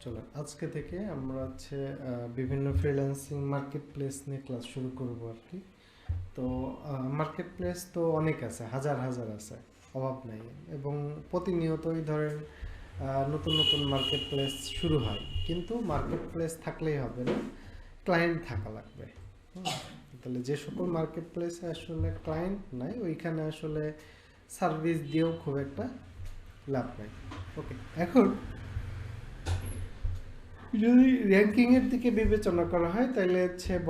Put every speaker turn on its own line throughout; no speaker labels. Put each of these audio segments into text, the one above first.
চলো আজকে থেকে আমরা বিভিন্ন ফ্রিল্যান্সিং মার্কেট প্লেস নিয়ে ক্লাস শুরু করব আর কি। তো মার্কেট প্লেস তো অনেক আছে, হাজার হাজার আছে, অভাব নাই। এবং প্রতিনিয়তই ধরেন নতুন নতুন মার্কেট প্লেস শুরু হয়, কিন্তু মার্কেট প্লেস থাকলেই হবে না, ক্লায়েন্ট থাকা লাগবে। হুম, তাহলে যে সকল মার্কেট প্লেসে আসলে ক্লায়েন্ট নাই ওইখানে আসলে সার্ভিস দিয়েও খুব একটা লাভ নাই। ওকে, এখন যদি র্যাঙ্কিংয়ের দিকে বিবেচনা করা হয় তাহলে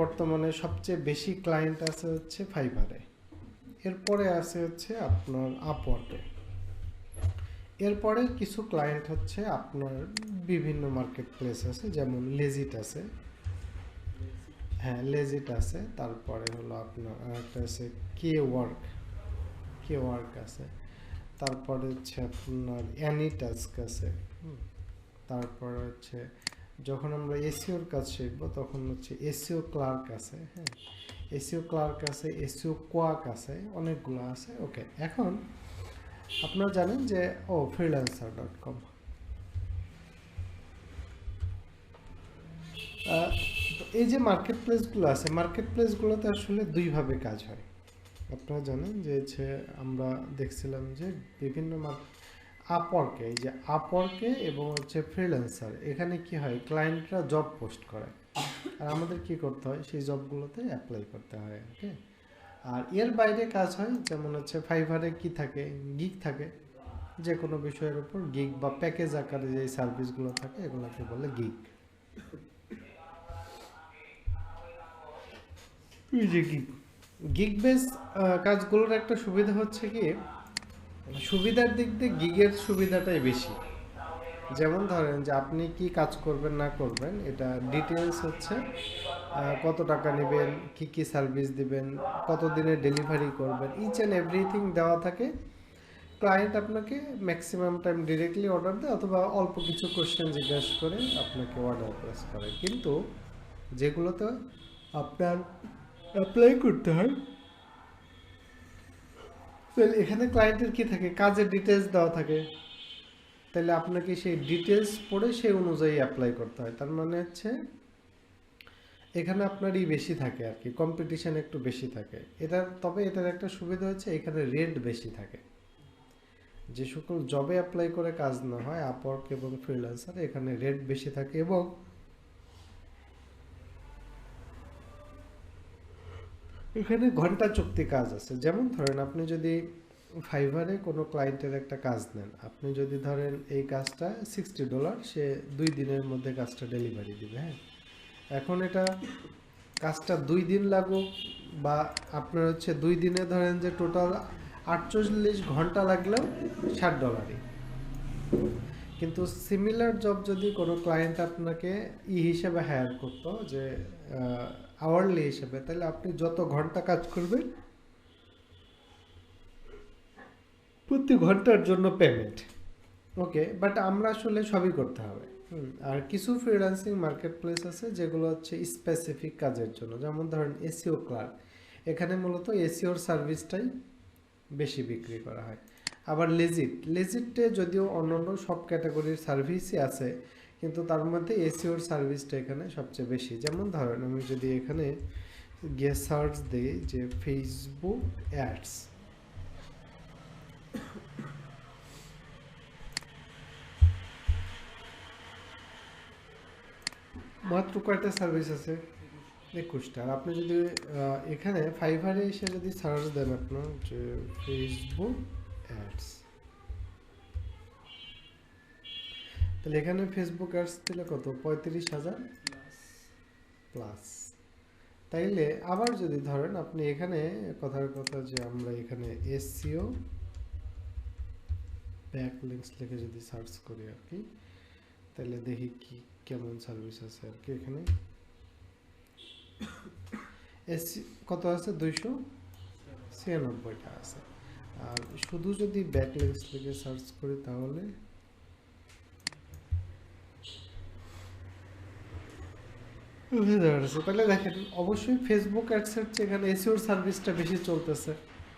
বর্তমানে সবচেয়ে বেশি ক্লায়েন্ট আছে ফাইবারে, এরপরে আছে আপনার আপওয়ার্কে, এরপরে কিছু ক্লায়েন্ট আপনার বিভিন্ন মার্কেট প্লেস আছে, যেমন লেজিট আছে। হ্যাঁ, লেজিট আছে। তারপরে হলো আপনার একটা আছে কে ওয়ার্ক আছে। তারপরে আপনার অ্যানিটাস্ক আছে। তারপর যখন আমরা এসিওর কাজ শিখবো তখন এসিও ক্লার্ক আছে। হ্যাঁ, এসিও ক্লার্ক আছে, এসিও কোয়াক আছে, অনেকগুলো আছে। ওকে, এখন আপনারা জানেন যে freelancer.com, এই যে মার্কেট প্লেসগুলো আছে, মার্কেট প্লেসগুলোতে আসলে দুইভাবে কাজ হয়। আপনারা জানেন যে আমরা দেখছিলাম যে বিভিন্ন আপওয়ার্কে, এই যে আপওয়ার্কে এবং ফ্রিল্যান্সার, এখানে কি হয়, ক্লায়েন্টরা জব পোস্ট করে আর আমাদের কি করতে হয়, সেই জবগুলোতে অ্যাপ্লাই করতে হয়। ওকে, আর এর বাইরে কাজ হয়, যেমন ফাইবারে কি থাকে, গিগ থাকে। যে কোনো বিষয়ের উপর গিগ বা প্যাকেজ আকারে যে সার্ভিসগুলো থাকে এগুলোকে বলে গিগ। এই যে গিগ গিগ বেস কাজগুলোর একটা সুবিধা হচ্ছে কি, সুবিধার দিক দিয়ে গিগের সুবিধাটাই বেশি। যেমন ধরেন যে আপনি কি কাজ করবেন না করবেন, এটা ডিটেলস কত টাকা নেবেন, কি কি সার্ভিস দিবেন, কত দিনে ডেলিভারি করবেন, ইচ অ্যান্ড এভরিথিং দেওয়া থাকে। ক্লায়েন্ট আপনাকে ম্যাক্সিমাম টাইম ডিরেক্টলি অর্ডার দেয় অথবা অল্প কিছু কোশ্চেন জিজ্ঞাসা করে আপনাকে অর্ডার প্লেস করে। কিন্তু যেগুলোতে আপনার অ্যাপ্লাই করতে হয়, তাহলে এখানে ক্লায়েন্টের কি থাকে, কাজের ডিটেলস দেওয়া থাকে, তাহলে আপনাকে সেই ডিটেলস পড়ে সেই অনুযায়ী অ্যাপ্লাই করতে হয়। তার মানে এখানে আপনারই বেশি থাকে আর কি, কম্পিটিশন একটু বেশি থাকে। এটার একটা সুবিধা এখানে রেট বেশি থাকে। যে সকল জবে অ্যাপ্লাই করে কাজ না হয়, আপওয়ার্ক এবং ফ্রিল্যান্সার, এখানে রেট বেশি থাকে। এবং এখানে ঘন্টা চুক্তি কাজ আছে। যেমন ধরেন আপনি যদি ফাইবারে কোনো ক্লায়েন্টের একটা কাজ নেন, আপনি যদি ধরেন এই কাজটা $60, সে 2 দিনের মধ্যে কাজটা ডেলিভারি দিবে। হ্যাঁ, এখন কাজটা 2 দিন লাগুক বা আপনার 2 দিনে ধরেন যে টোটাল 48 ঘন্টা লাগলেও $60। কিন্তু সিমিলার জব যদি কোনো ক্লায়েন্ট আপনাকে হিসেবে হায়ার করতো, যে আওয়ারলি হিসেবে, তাহলে আপনি যত ঘন্টা কাজ করবেন প্রতি ঘন্টার জন্য পেমেন্ট। ওকে, বাট আমরা আসলে সবই করতে হবে। আর কিছু ফ্রিল্যান্সিং মার্কেট প্লেস আছে যেগুলো স্পেসিফিক কাজের জন্য, যেমন ধরেন এসিও ক্লার্ক, এখানে মূলত এসিওর সার্ভিসটাই বেশি বিক্রি করা হয়। আবার লেজিটে যদিও অন্যান্য সব ক্যাটাগরির সার্ভিসই আছে, কিন্তু তার মধ্যে এসিওর সার্ভিসটা এখানে সবচেয়ে বেশি। যেমন ধরেন আমি যদি এখানে গিয়ে সার্চ দিই যে ফেসবুক অ্যাডস, মাত্র কয়টা সার্ভিস আছে, 21টা। আর আপনি যদি এখানে ফাইবারে এসে যদি সার্চ দেন আপনার যে ফেসবুক অ্যাডস, তাহলে এখানে ফেসবুক অ্যাডস দিলে কত, 35,000 প্লাস। তাইলে আবার যদি ধরেন আপনি এখানে কথার কথা যে আমরা এখানে এসইও ব্যাকলিংকস লিখে যদি সার্চ করি আর কি, তাহলে দেখি কি কেমন সার্ভিস আছে আর কি। এখানে এসি কত আছে, 296টা আছে। আর শুধু যদি ব্যাকলিংকস লিখে সার্চ করি তাহলে তাহলে দেখেন অবশ্যই ফেসবুক অ্যাডসের চেয়ে এখানে এসিওর সার্ভিসটা বেশি চলতেছে।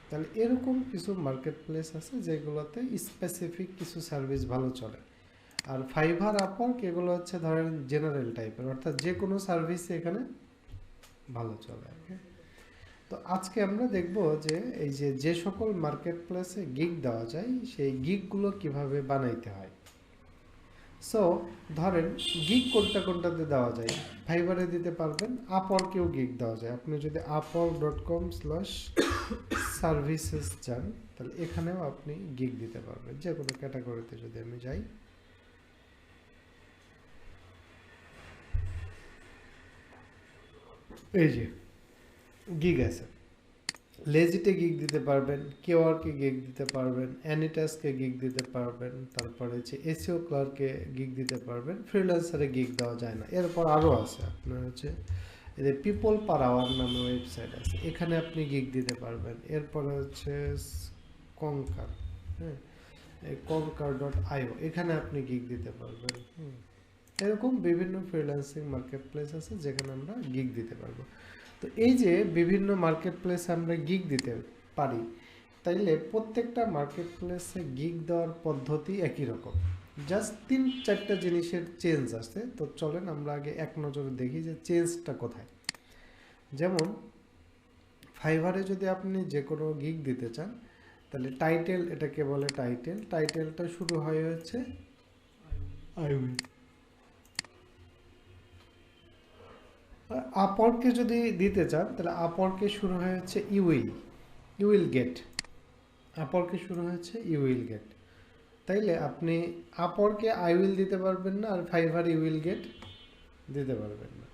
তাহলে এরকম কিছু মার্কেট প্লেস আছে যেগুলোতে স্পেসিফিক কিছু সার্ভিস ভালো চলে। আর ফাইবার আপওয়ার্ক এগুলো হচ্ছে ধরেন জেনারেল টাইপের, অর্থাৎ যে কোনো সার্ভিস এখানে ভালো চলে। ওকে, তো আজকে আমরা দেখব যে এই যে যে সকল মার্কেট প্লেসে গিগ দেওয়া যায় সেই গিগগুলো কিভাবে বানাইতে হয়। সো ধরেন গিগ কোনটা কোনটাতে দেওয়া যায়, ফাইবারে দিতে পারবেন, আপওয়ার্কেও গিগ দেওয়া যায়। আপনি যদি upwork.com/services যান তাহলে এখানেও আপনি গিগ দিতে পারবেন, যে কোনো ক্যাটাগরিতে। যদি আমি যাই, এই যে গিগ আছে, লেজিটে গিগ দিতে পারবেন, কেওয়ারকে গিগ দিতে পারবেন, অ্যানিটাসকে গিগ দিতে পারবেন, তারপরে হচ্ছে এসইও ক্লার্কে গিগ দিতে পারবেন। ফ্রিল্যান্সারে গিগ দেওয়া যায় না। এরপর আরও আছে আপনার হচ্ছে এই যে পিপল পার আওয়ার নামে ওয়েবসাইট আছে, এখানে আপনি গিগ দিতে পারবেন। এরপরে হচ্ছে কঙ্কার, হ্যাঁ, conquer.io, এখানে আপনি গিগ দিতে পারবেন। এরকম বিভিন্ন ফ্রিল্যান্সিং মার্কেট প্লেস আছে যেখানে আমরা গিগ দিতে পারবো। তো এই যে বিভিন্ন মার্কেট প্লেসে আমরা গিগ দিতে পারি, তাইলে প্রত্যেকটা মার্কেট প্লেসে গিগ দেওয়ার পদ্ধতি একই রকম, জাস্ট 3-4টা জিনিসের চেঞ্জ আছে। তো চলেন আমরা আগে এক নজরে দেখি যে চেঞ্জটা কোথায়। যেমন ফাইবারে যদি আপনি যে কোনো গিগ দিতে চান তাহলে টাইটেল, এটাকে বলে টাইটেল, টাইটেলটা শুরু হয় হচ্ছে আই উইল। আপওয়ার্কে যদি দিতে চান তাহলে আপওয়ার্কে শুরু হয়েছে ইউ উইল গেট, আপওয়ার্কে শুরু হয়েছে ইউ উইল গেট। তাইলে আপনি আপওয়ার্কে আই উইল দিতে পারবেন না, আর ফাইবার ইউ উইল গেট দিতে পারবেন না।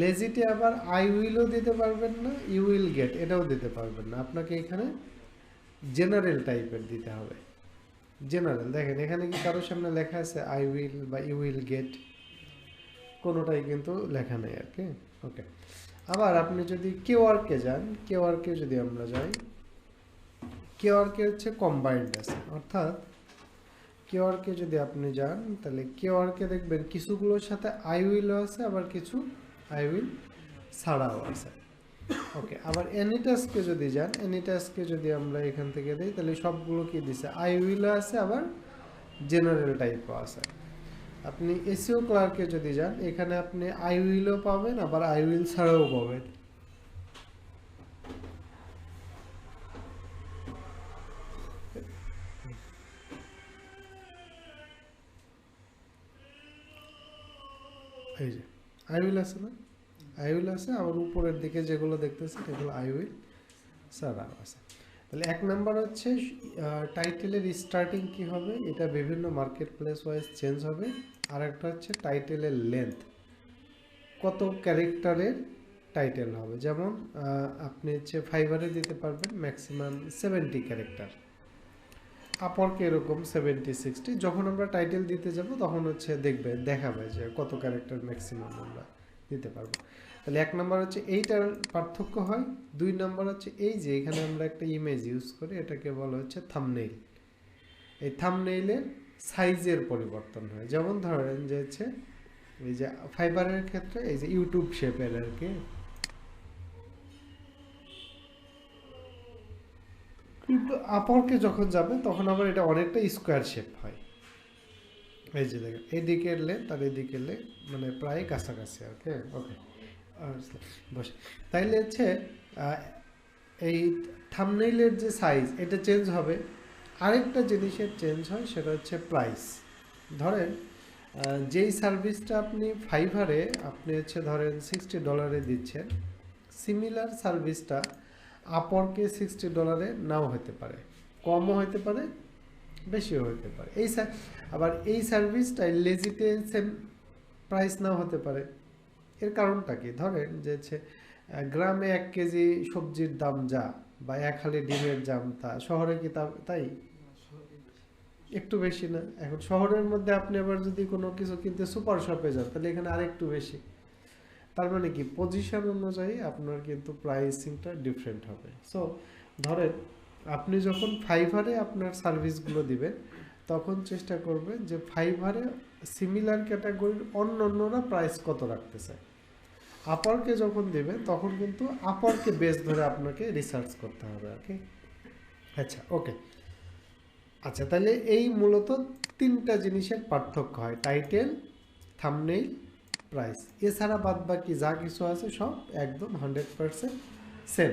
লেজিটে আবার আই উইলও দিতে পারবেন না, ইউ উইল গেট এটাও দিতে পারবেন না। আপনাকে এখানে জেনারেল টাইপের দিতে হবে। জেনারেল দেখেন এখানে কি কারোর সামনে লেখা আছে আই উইল বা ইউ উইল গেট? কোনোটাই কিন্তু লেখা নেই আর কি। ওকে, আবার আপনি যদি কেওয়ার্কে যান, কেওয়ার্কে যদি আমরা যাই, কেওয়ার্কে হচ্ছে কম্বাইন্ড আছে, অর্থাৎ কেওয়ার্কে যদি আপনি যান তাহলে কেওয়ার্কে দেখবেন কিছুগুলোর সাথে আই উইলও আছে, আবার কিছু আই উইল ছাড়াও আছে। ওকে, আবার এনিটাস্কে যদি যান, এনিটাস্কে যদি আমরা এখান থেকে দিই তাহলে সবগুলো কি দিছে, আই উইলও আছে, আবার জেনারেল টাইপও আছে। আপনি এসইও ক্লার্কে যদি যান, এখানে আপনি আই উইলও পাবেন, আবার আই উইল ছাড়াও পাবেন। এই যে আই উইল আছে না, আই উইল আছে, আবার উপরের দিকে যেগুলো দেখতেছেন এগুলো আই উইল ছাড়াও আছে। তাহলে এক নাম্বার হচ্ছে টাইটেলের স্টার্টিং কি হবে, এটা বিভিন্ন মার্কেট প্লেস ওয়াইজ চেঞ্জ হবে। আর একটা হচ্ছে টাইটেলের লেন্থ, কত ক্যারেক্টারের টাইটেল হবে। যেমন আপনি হচ্ছে ফাইবারে দিতে পারবেন ম্যাক্সিমাম 70 ক্যারেক্টার, আপওয়ার্কে এরকম 70-60। যখন আমরা টাইটেল দিতে যাব তখন হচ্ছে দেখাবে যে কত ক্যারেক্টার ম্যাক্সিমাম আমরা দিতে পারবো। তাহলে এক নাম্বার হচ্ছে এইটার পার্থক্য হয়। 2 নাম্বার হচ্ছে এই যে এখানে আমরা একটা ইমেজ ইউজ করি, এটাকে বলা হচ্ছে থাম্বনেইল। এই থাম্বনেইলের সাইজের পরিবর্তন হয়। যেমন ধরেন যে হচ্ছে এই যে ফাইবারের ক্ষেত্রে এই যে ইউটিউব শেপের আর কি, কিন্তু আপওয়ার্কে যখন যাবে তখন আবার এটা অনেকটা স্কোয়ার শেপ হয়। এই যে দেখেন এদিকের লেন্থ আর এদিকের লেন্থ মানে প্রায় কাছাকাছি আর কি। ওকে, বসে তাইলে হচ্ছে এই থাম্বনেইলের যে সাইজ এটা চেঞ্জ হবে। আরেকটা জিনিসের চেঞ্জ হয়, সেটা হচ্ছে প্রাইস। ধরেন যেই সার্ভিসটা আপনি ফাইবারে আপনি হচ্ছে ধরেন $60 দিচ্ছেন, সিমিলার সার্ভিসটা আপওয়ার্কে $60 নাও হতে পারে, কমও হতে পারে, বেশিও হতে পারে। আবার এই সার্ভিসটা লেজিতে সেম প্রাইস নাও হতে পারে। এর কারণটা কি, ধরেন যে গ্রামে 1 কেজি সবজির দাম যা বা 1 হালি ডিমের দাম তা, শহরে কি তাই? একটু বেশি না? এখন শহরের মধ্যে আপনি আবার যদি কোনো কিছু কিনতে সুপার শপে যান তাহলে এখানে আরেকটু বেশি। তার মানে কি পজিশন অনুযায়ী আপনার কিন্তু প্রাইসিংটা ডিফারেন্ট হবে। সো ধরেন আপনি যখন ফাইবারে আপনার সার্ভিসগুলো দিবেন তখন চেষ্টা করবেন যে ফাইবারে সিমিলার ক্যাটাগরির অন্যরা প্রাইস কত রাখতেছে। আপওয়ার্কে যখন দেবেন তখন কিন্তু আপওয়ার্কে বেস ধরে আপনাকে রিসার্চ করতে হবে আর কি। আচ্ছা, ওকে, আচ্ছা, তাহলে এই মূলত তিনটা জিনিসের পার্থক্য হয়: টাইটেল, থাম্বনেইল, প্রাইস। এছাড়া বাদ বাকি যা কিছু আছে সব একদম 100% সেম।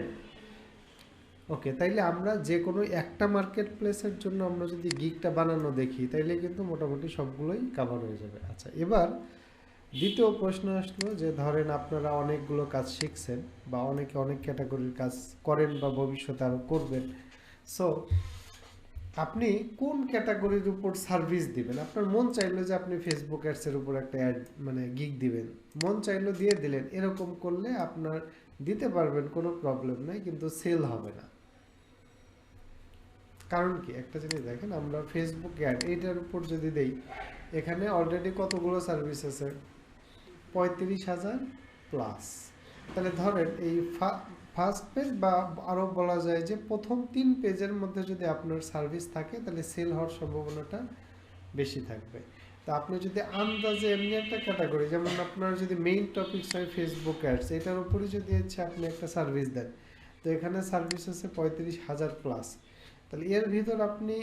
ওকে, তাইলে আমরা যে কোনো একটা মার্কেট প্লেসের জন্য আমরা যদি গিগটা বানানো দেখি, তাইলে কিন্তু মোটামুটি সবগুলোই কাভার হয়ে যাবে। আচ্ছা, এবার দ্বিতীয় প্রশ্ন আসলো যে ধরেন আপনারা অনেকগুলো কাজ শিখছেন বা অনেকে অনেক ক্যাটাগরির কাজ করেন বা ভবিষ্যতে আরও করবেন। সো আপনি কোন ক্যাটাগরির উপর সার্ভিস দিবেন? আপনার মন চাইলো যে আপনি ফেসবুক অ্যাডসের উপর একটা অ্যাড মানে গিগ দিবেন, মন চাইলো দিয়ে দিলেন। এরকম করলে আপনার দিতে পারবেন, কোনো প্রবলেম নাই, কিন্তু সেল হবে না। কারণ কি, একটা জিনিস দেখেন, আমরা ফেসবুক অ্যাড এইটার উপর যদি দেই, এখানে অলরেডি কতগুলো সার্ভিস আছে? 35,000 প্লাস। তাহলে ধরেন এই ফার্স্ট পেজ বা আরও বলা যায় যে প্রথম 3 পেজের মধ্যে যদি আপনার সার্ভিস থাকে, তাহলে সেল হওয়ার সম্ভাবনাটা বেশি থাকবে। তো আপনি যদি আন্দাজে এমনি একটা ক্যাটাগরি, যেমন আপনার যদি মেইন টপিকস হয় ফেসবুক অ্যাডস, এটার উপরে যদি হচ্ছে আপনি একটা সার্ভিস দেন, তো এখানে সার্ভিস আছে 35,000 প্লাস। তাহলে এর ভিতর আপনি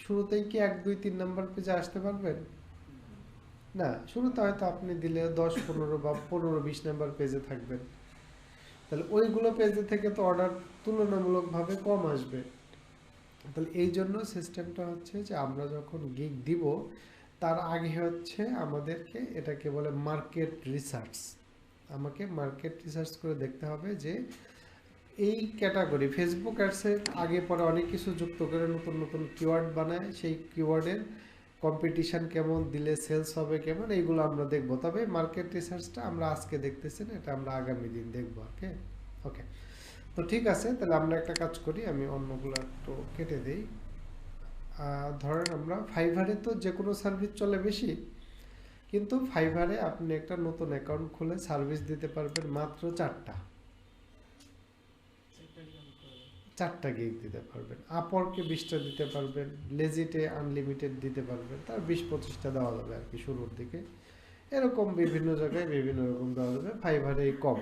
শুরুতেই কি 1, 2, 3 নাম্বার পেজে আসতে পারবেন? না, শুরুতে হয়তো আপনি দিলে 10, 15 বা 15, 20 নাম্বার পেজে থাকবেন। তাহলে ওইগুলো পেজে থেকে তো অর্ডার তুলনামূলকভাবে কম আসবে। তাহলে এই জন্য সিস্টেমটা হচ্ছে যে আমরা যখন গিগ দিব, তার আগে হচ্ছে আমাদেরকে এটাকে বলে মার্কেট রিসার্চ। আমাকে মার্কেট রিসার্চ করে দেখতে হবে যে এই ক্যাটাগরি ফেসবুক অ্যাডসের আগে পরে অনেক কিছু যুক্ত করে নতুন নতুন কিওয়ার্ড বানায়, সেই কিওয়ার্ডের কম্পিটিশান কেমন, দিলে সেলস হবে কেমন, এইগুলো আমরা দেখব। তবে মার্কেট রিসার্চটা আমরা আজকে দেখতেছি না, এটা আমরা আগামী দিন দেখবো। ওকে ওকে, তো ঠিক আছে, তাহলে আমরা একটা কাজ করি, আমি অন্যগুলো একটু কেটে দিই। ধরেন আমরা ফাইভারে তো যে কোনো সার্ভিস চলে বেশি, কিন্তু ফাইভারে আপনি একটা নতুন অ্যাকাউন্ট খুলে সার্ভিস দিতে পারবেন মাত্র 4টা গিগ দিতে পারবেন। আপওয়ার্কে 20টা দিতে পারবেন, লেজিটে আনলিমিটেড দিতে পারবেন, তার 20-25টা দেওয়া যাবে আর কি শুরুর দিকে। এরকম বিভিন্ন জায়গায় বিভিন্ন রকম দেওয়া যাবে, ফাইভারে কম।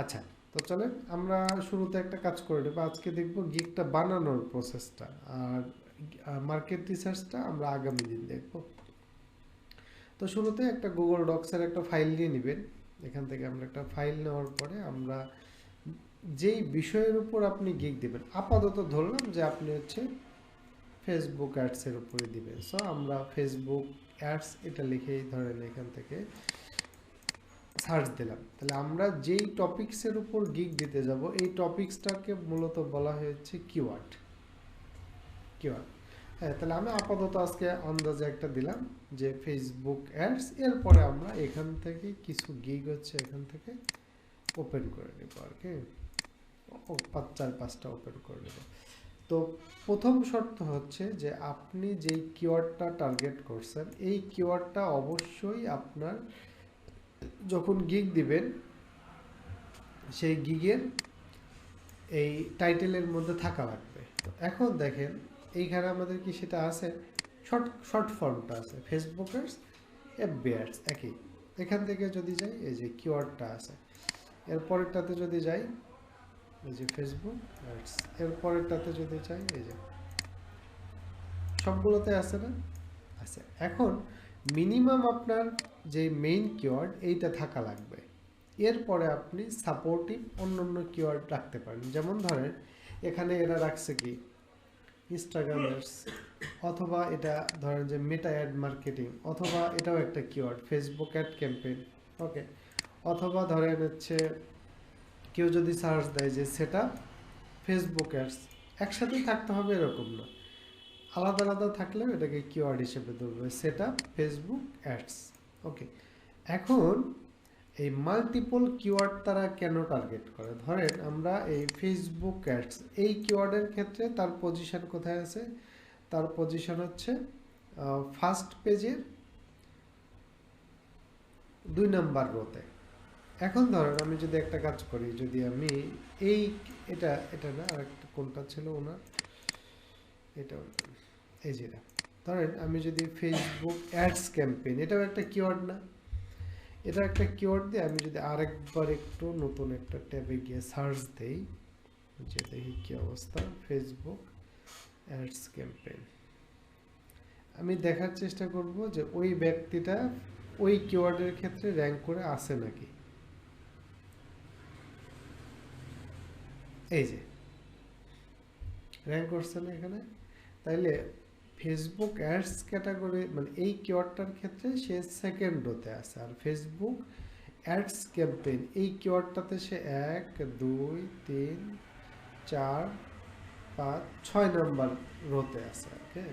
আচ্ছা, তো চলেন আমরা শুরুতে একটা কাজ করে নেব। আজকে দেখব গিগটা বানানোর প্রসেসটা, আর মার্কেট রিসার্চটা আমরা আগামী দিন দেখব। তো শুরুতে একটা গুগল ডক্সের একটা ফাইল নিয়ে নেবেন। এখান থেকে আমরা একটা ফাইল নেওয়ার পরে আমরা যেই বিষয়ের উপর আপনি গিগ দিবেন, আপাতত ধরলাম যে আপনি হচ্ছে ফেসবুক অ্যাডসের উপরে দিবেন। সো আমরা ফেসবুক অ্যাডস এটা লিখেই ধরেন এখান থেকে সার্চ দিলাম। তাহলে আমরা যেই টপিক্সের উপর গিগ দিতে যাব, এই টপিক্সটাকে মূলত বলা হয়েছে কিওয়ার্ড। হ্যাঁ, তাহলে আমি আপাতত আজকে আন্দাজে একটা দিলাম যে ফেসবুক অ্যাডস। এরপরে আমরা এখান থেকে কিছু গিগ হচ্ছে এখান থেকে ওপেন করে নেব আর কি, 4-5টা ওপেন করে নেব। তো প্রথম শর্ত হচ্ছে যে আপনি যেই কিওয়ার্ডটা টার্গেট করছেন, এই কিওয়ার্ডটা অবশ্যই আপনার যখন গিগ দিবেন সেই গিগের এই টাইটেলের মধ্যে থাকা লাগবে। তো এখন দেখেন এইখানে আমাদের কি সেটা আছে, শর্ট ফর্মটা আছে ফেসবুক অ্যাডস, এফবি অ্যাডস একই। এখান থেকে যদি যাই, এই যে কিওয়ার্ডটা আছে, এরপরেরটাতে যদি যাই, এই যে ফেসবুক অ্যাডস, এরপরেরটাতে যদি যাই, এই যে সবগুলোতে আছে না, আছে। এখন মিনিমাম আপনার যে মেইন কিওয়ার্ড এইটা থাকা লাগবে। এরপরে আপনি সাপোর্টিভ অন্য কিওয়ার্ড রাখতে পারেন। যেমন ধরেন এখানে এরা রাখছে কি ইনস্টাগ্রাম অ্যাডস, অথবা এটা ধরেন যে মেটা অ্যাড মার্কেটিং, অথবা এটাও একটা কিওয়ার্ড ফেসবুক অ্যাড ক্যাম্পেইন। ওকে, অথবা ধরেন হচ্ছে কেউ যদি সার্চ দেয় যে সেটআপ ফেসবুক অ্যাডস, একসাথেই থাকতে হবে এরকম না, আলাদা আলাদা থাকলেও এটাকে কিওয়ার্ড হিসেবে ধরবে, সেটআপ ফেসবুক অ্যাডস। ওকে, এখন এই মাল্টিপল কিওয়ার্ড তারা কেন টার্গেট করে? ধরেন আমরা এই ফেসবুক অ্যাডস এই কিওয়ার্ডের ক্ষেত্রে তার পজিশন কোথায় আছে? তার পজিশন হচ্ছে ফার্স্ট পেজের 2 নাম্বার রোতে। এখন ধরেন আমি যদি একটা কাজ করি, যদি আমি এই এটা না, আরেকটা কোনটা ছিল ওনার, এটা এই যেটা, ধরেন আমি যদি ফেসবুক অ্যাডস ক্যাম্পেইন, এটাও একটা কিওয়ার্ড না, এটা একটা কিওয়ার্ড দিয়ে আমি যদি আরেকবার একটু নতুন একটা ট্যাবে গিয়ে সার্চ দেই, যে দেখি কি অবস্থা, ফেসবুক অ্যাডস ক্যাম্পেইন। আমি দেখার চেষ্টা করব যে ওই ব্যক্তিটা ওই কিওয়ার্ডের ক্ষেত্রে র্যাঙ্ক করে আসে নাকি। এই যে র্যাঙ্ক করছে না এখানে, তাইলে ফেসবুক অ্যাডস ক্যাটাগরি মানে এই কিওয়ার্ডটার ক্ষেত্রে সে সেকেন্ড রোতে আছে, আর ফেসবুক অ্যাডস ক্যাম্পেইন এই কিওয়ার্ডটাতে সে 1 2 3 4 5 6 নাম্বার রোতে আছে। ওকে,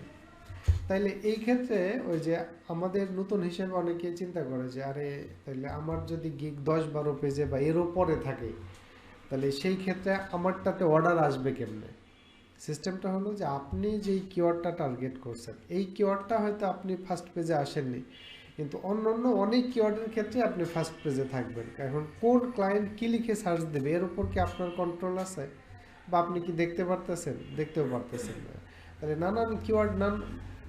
তাইলে এই ক্ষেত্রে ওই যে আমাদের নতুন হিসেবে অনেকে চিন্তা করে যে আরে তাইলে আমার যদি গিগ 10-12 পেজে বা এর উপরে থাকে, তাহলে সেই ক্ষেত্রে আমারটাতে অর্ডার আসবে কেমনে। সিস্টেমটা হলো যে আপনি যেই কিওয়ার্ডটা টার্গেট করছেন এই কিওয়ার্ডটা হয়তো আপনি ফার্স্ট পেজে আসেননি, কিন্তু অন্য অন্য অনেক কিওয়ার্ডের ক্ষেত্রে আপনি ফার্স্ট পেজে থাকবেন। এখন কোন ক্লায়েন্ট কী লিখে সার্চ দেবে এর উপর কি আপনার কন্ট্রোল আছে, বা আপনি কি দেখতে পারতেছেন? দেখতেও পারতেছেন না। তাহলে নানান কিওয়ার্ড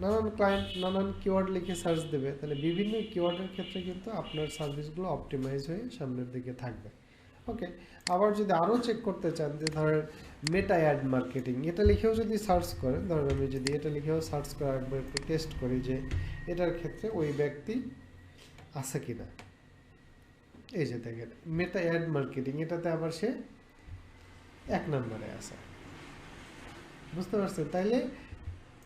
নানান ক্লায়েন্ট নানান কিওয়ার্ড লিখে সার্চ দেবে, তাহলে বিভিন্ন কিওয়ার্ডের ক্ষেত্রে কিন্তু আপনার সার্ভিসগুলো অপটিমাইজ হয়ে সামনের দিকে থাকবে। ওকে, আবার যদি আরও চেক করতে চান যে ধরেন মেটা অ্যাড মার্কেটিং এটা লিখেও যদি সার্চ করেন, ধরেন আমি যদি এটা লিখেও সার্চ করে একবার একটু টেস্ট করি যে এটার ক্ষেত্রে ওই ব্যক্তি আছে কিনা। এই যে দেখেন মেটা অ্যাড মার্কেটিং, এটাতে আবার সে 1 নম্বরে আছে। বুঝতে পারছেন? তাইলে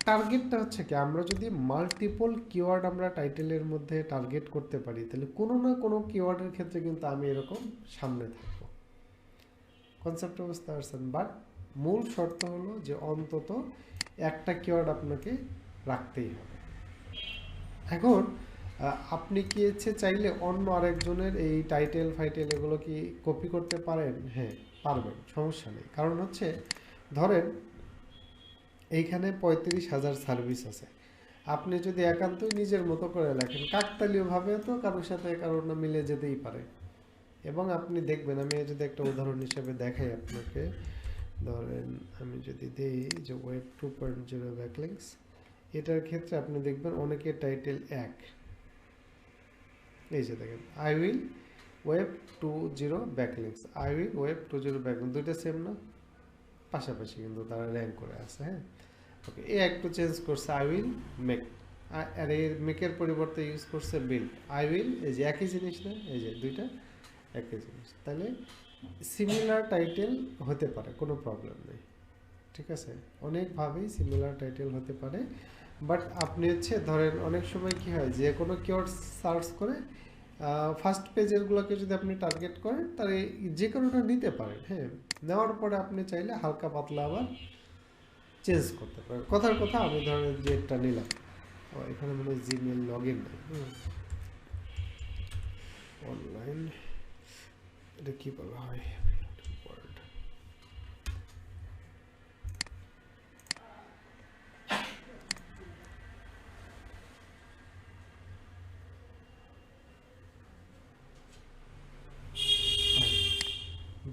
টার্গেটটা হচ্ছে কি, আমরা যদি মাল্টিপল কিওয়ার্ড আমরা টাইটেলের মধ্যে টার্গেট করতে পারি, তাহলে কোনো না কোনো কিওয়ার্ডের ক্ষেত্রে কিন্তু আমি এরকম সামনে থাকবো। কনসেপ্টটা বুঝতে পারছেন? বাট মূল শর্ত হলো যে অন্তত একটা কিওয়ার্ড আপনাকে রাখতেই হবে। এখন আপনি কি ইচ্ছে চাইলে অন্য আরেকজনের এই টাইটেল ফাইটেল এগুলো কি কপি করতে পারেন? হ্যাঁ পারবেন, সমস্যা নেই। কারণ হচ্ছে ধরেন এইখানে 35,000 সার্ভিস আছে, আপনি যদি একান্তই নিজের মতো করে লেখেন কাকতালীয়ভাবে তো কারোর সাথে কারোর না মিলে যেতেই পারে। এবং আপনি দেখবেন, আমি যদি একটা উদাহরণ হিসেবে দেখাই আপনাকে, ধরেন আমি যদি দিই যে ওয়েব 2.0 ব্যাকলিংস, এটার ক্ষেত্রে আপনি দেখবেন অনেকে টাইটেল 1, এই যে দেখেন I will web 2.0 backlinks, I will web 2.0 backlinks, দুইটা সেম না, পাশাপাশি কিন্তু তারা র্যাঙ্ক করে আছে। হ্যাঁ ওকে, এ একটু চেঞ্জ করছে আই উইল মেক, আর এই মেকের পরিবর্তে ইউজ করছে বিল্ড। আই উইল এই যে একই জিনিস না, এই যে দুইটা একই জিনিস। তাহলে সিমিলার টাইটেল হতে পারে, কোনো প্রবলেম নেই। ঠিক আছে, অনেকভাবেই সিমিলার টাইটেল হতে পারে। বাট আপনি হচ্ছে ধরেন অনেক সময় কি হয় যে কোনো কিওয়ার্ড সার্চ করে ফার্স্ট পেজেরগুলোকে যদি আপনি টার্গেট করেন তাহলে যে কোনোটা নিতে পারেন। হ্যাঁ, নেওয়ার পরে আপনি চাইলে হালকা পাতলা আবার চেঞ্জ করতে পারেন। কথার কথা আমি ধরেন যে একটা নিলাম, এখানে মনে হয় জিমেল লগ ইন নেই, অনলাইন, এটা কী বলা হয়, ওয়ার্ড,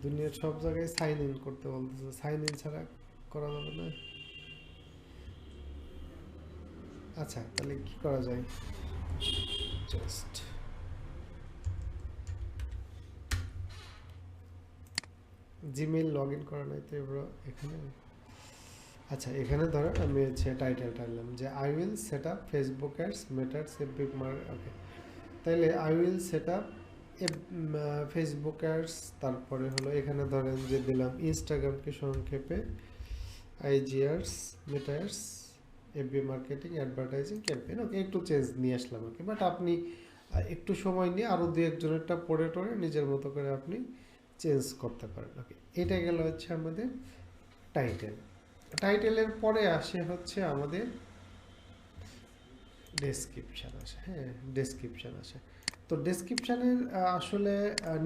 দুনিয়ার সব জায়গায় সাইন ইন করতে বলতেছে, সাইন ইন ছাড়া করা যাবে না। আচ্ছা তাহলে কি করা যায়, জাস্ট জিমেল লগ ইন করা নাই তো এবার এখানে। আচ্ছা এখানে ধরেন আমি হচ্ছে টাইটেলটা নিলাম যে I will set up Facebook ads Meta's epic market. Okay, তাইলে I will set up Facebook ads, তারপরে হলো এখানে ধরেন যে দিলাম ইনস্টাগ্রামকে সংক্ষেপে আইজিআরস Meta's FB marketing advertising campaign. Okay, একটু চেঞ্জ নিয়ে আসলাম আর কি। বাট আপনি একটু সময় নিয়ে আরও দু একজনেরটা পড়ে টড়ে নিজের মতো করে আপনি চেঞ্জ করতে পারেন। ওকে, এটা গেল হচ্ছে আমাদের টাইটেল। টাইটেলের পরে আসে হচ্ছে আমাদের ডেসক্রিপশান আসে। হ্যাঁ, ডেসক্রিপশান আসে। তো ডেসক্রিপশানের আসলে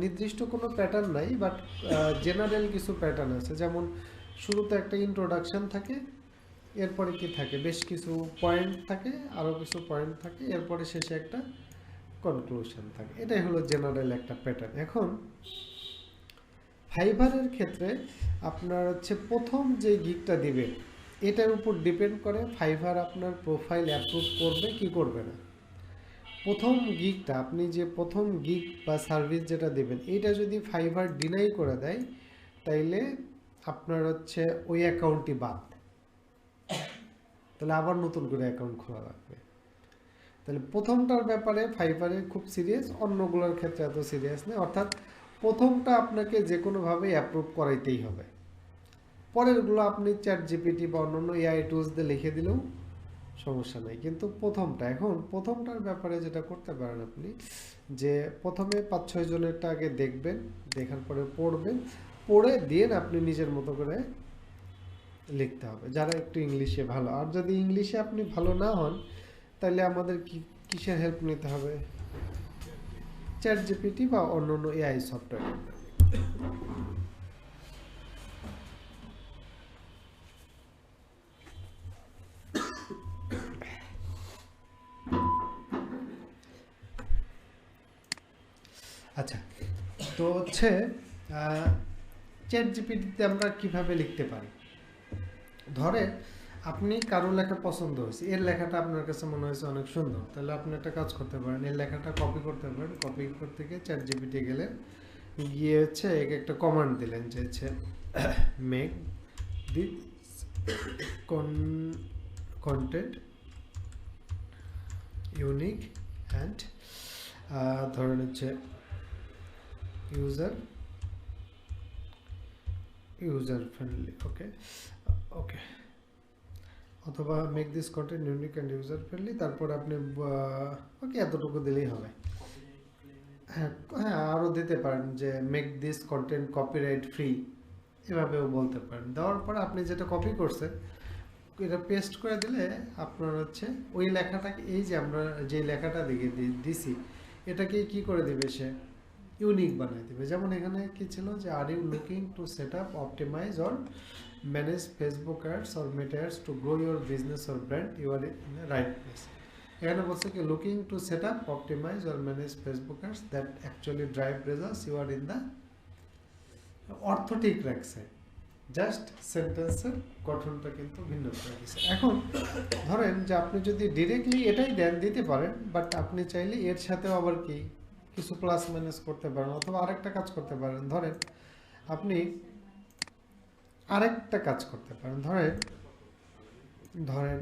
নির্দিষ্ট কোনো প্যাটার্ন নাই, বাট জেনারেল কিছু প্যাটার্ন আছে। যেমন শুরুতে একটা ইন্ট্রোডাকশান থাকে, এরপরে কি থাকে বেশ কিছু পয়েন্ট থাকে, আরও কিছু পয়েন্ট থাকে, এরপরে শেষে একটা কনক্লুশন থাকে। এটাই হলো জেনারেল একটা প্যাটার্ন। এখন ফাইবারের ক্ষেত্রে আপনার হচ্ছে প্রথম যে গিগটা দিবে এটার উপর ডিপেন্ড করে ফাইবার আপনার প্রোফাইল অ্যাপ্রুভ করবে কি করবে না। প্রথম গিগটা আপনি যে প্রথম গিগ বা সার্ভিস যেটা দেবেন এটা যদি ফাইবার ডিনাই করে দেয়, তাইলে আপনার হচ্ছে ওই অ্যাকাউন্টটি বাদ। তাহলে আবার নতুন করে অ্যাকাউন্ট খোলা লাগবে। তাহলে প্রথমটার ব্যাপারে ফাইবারে খুব সিরিয়াস, অন্যগুলোর ক্ষেত্রে এত সিরিয়াস নেই। অর্থাৎ প্রথমটা আপনাকে যে কোনোভাবেই অ্যাপ্রুভ করাইতেই হবে, পরেরগুলো আপনি চ্যাট জিপিটি বা অন্যান্য এআই টুলস দিয়ে লিখে দিলেও সমস্যা নেই। কিন্তু প্রথমটা, এখন প্রথমটার ব্যাপারে যেটা করতে পারেন আপনি, যে প্রথমে 5-6 জনেরটা আগে দেখবেন, দেখার পরে পড়বেন, পড়ে দিয়ে আপনি নিজের মতো করে লিখতে হবে, যারা একটু ইংলিশে ভালো। আর যদি ইংলিশে আপনি ভালো না হন, তাহলে আমাদের কিসের হেল্প নিতে হবে? চ্যাট জিপিটি বা অন্যান্য এআই সফটওয়্যার। আচ্ছা, তো হচ্ছে চ্যাট জিপিটিতে আমরা কিভাবে লিখতে পারি? ধরে আপনি কারো লেখা পছন্দ হয়েছে, এর লেখাটা আপনার কাছে মনে হয়েছে অনেক সুন্দর, তাহলে আপনি একটা কাজ করতে পারেন, এর লেখাটা কপি করতে পারেন। কপি করতে গিয়ে চ্যাট জিপিটি গেলেন, গিয়ে হচ্ছে একটা কমান্ড দিলেন যে হচ্ছে make this content unique and ধরেন হচ্ছে ইউজার ফ্রেন্ডলি। ওকে ওকে, অথবা make this content unique and user friendly, তারপর আপনি ওকে এতটুকু দিলেই হবে। হ্যাঁ হ্যাঁ, আরও দিতে পারেন যে make this content copyright free, এভাবেও বলতে পারেন। দেওয়ার পর আপনি যেটা কপি করছেন এটা পেস্ট করে দিলে আপনার হচ্ছে ওই লেখাটাকে, এই যে আমরা যে লেখাটা দিকে দিছি, এটাকে কি করে দেবে সে? ইউনিক বানিয়ে দেবে। যেমন এখানে কি ছিল যে are you looking to set up, optimise or manage Facebook ads or Meta ads to grow your business or brand, you are in the right place. এখানে বলছে কি looking to set up, optimise or manage Facebook ads that actually drive results, you are in the. অর্থ ঠিক রাখছে, just সেন্টেন্সের গঠনটা কিন্তু ভিন্ন করে দিচ্ছে। এখন ধরেন যে আপনি যদি ডিরেক্টলি এটাই দেন, দিতে পারেন, বাট আপনি চাইলে এর সাথেও আবার কি কিছু প্লাস মাইনাস করতে পারেন, অথবা আরেকটা কাজ করতে পারেন। ধরেন আপনি আরেকটা কাজ করতে পারেন, ধরেন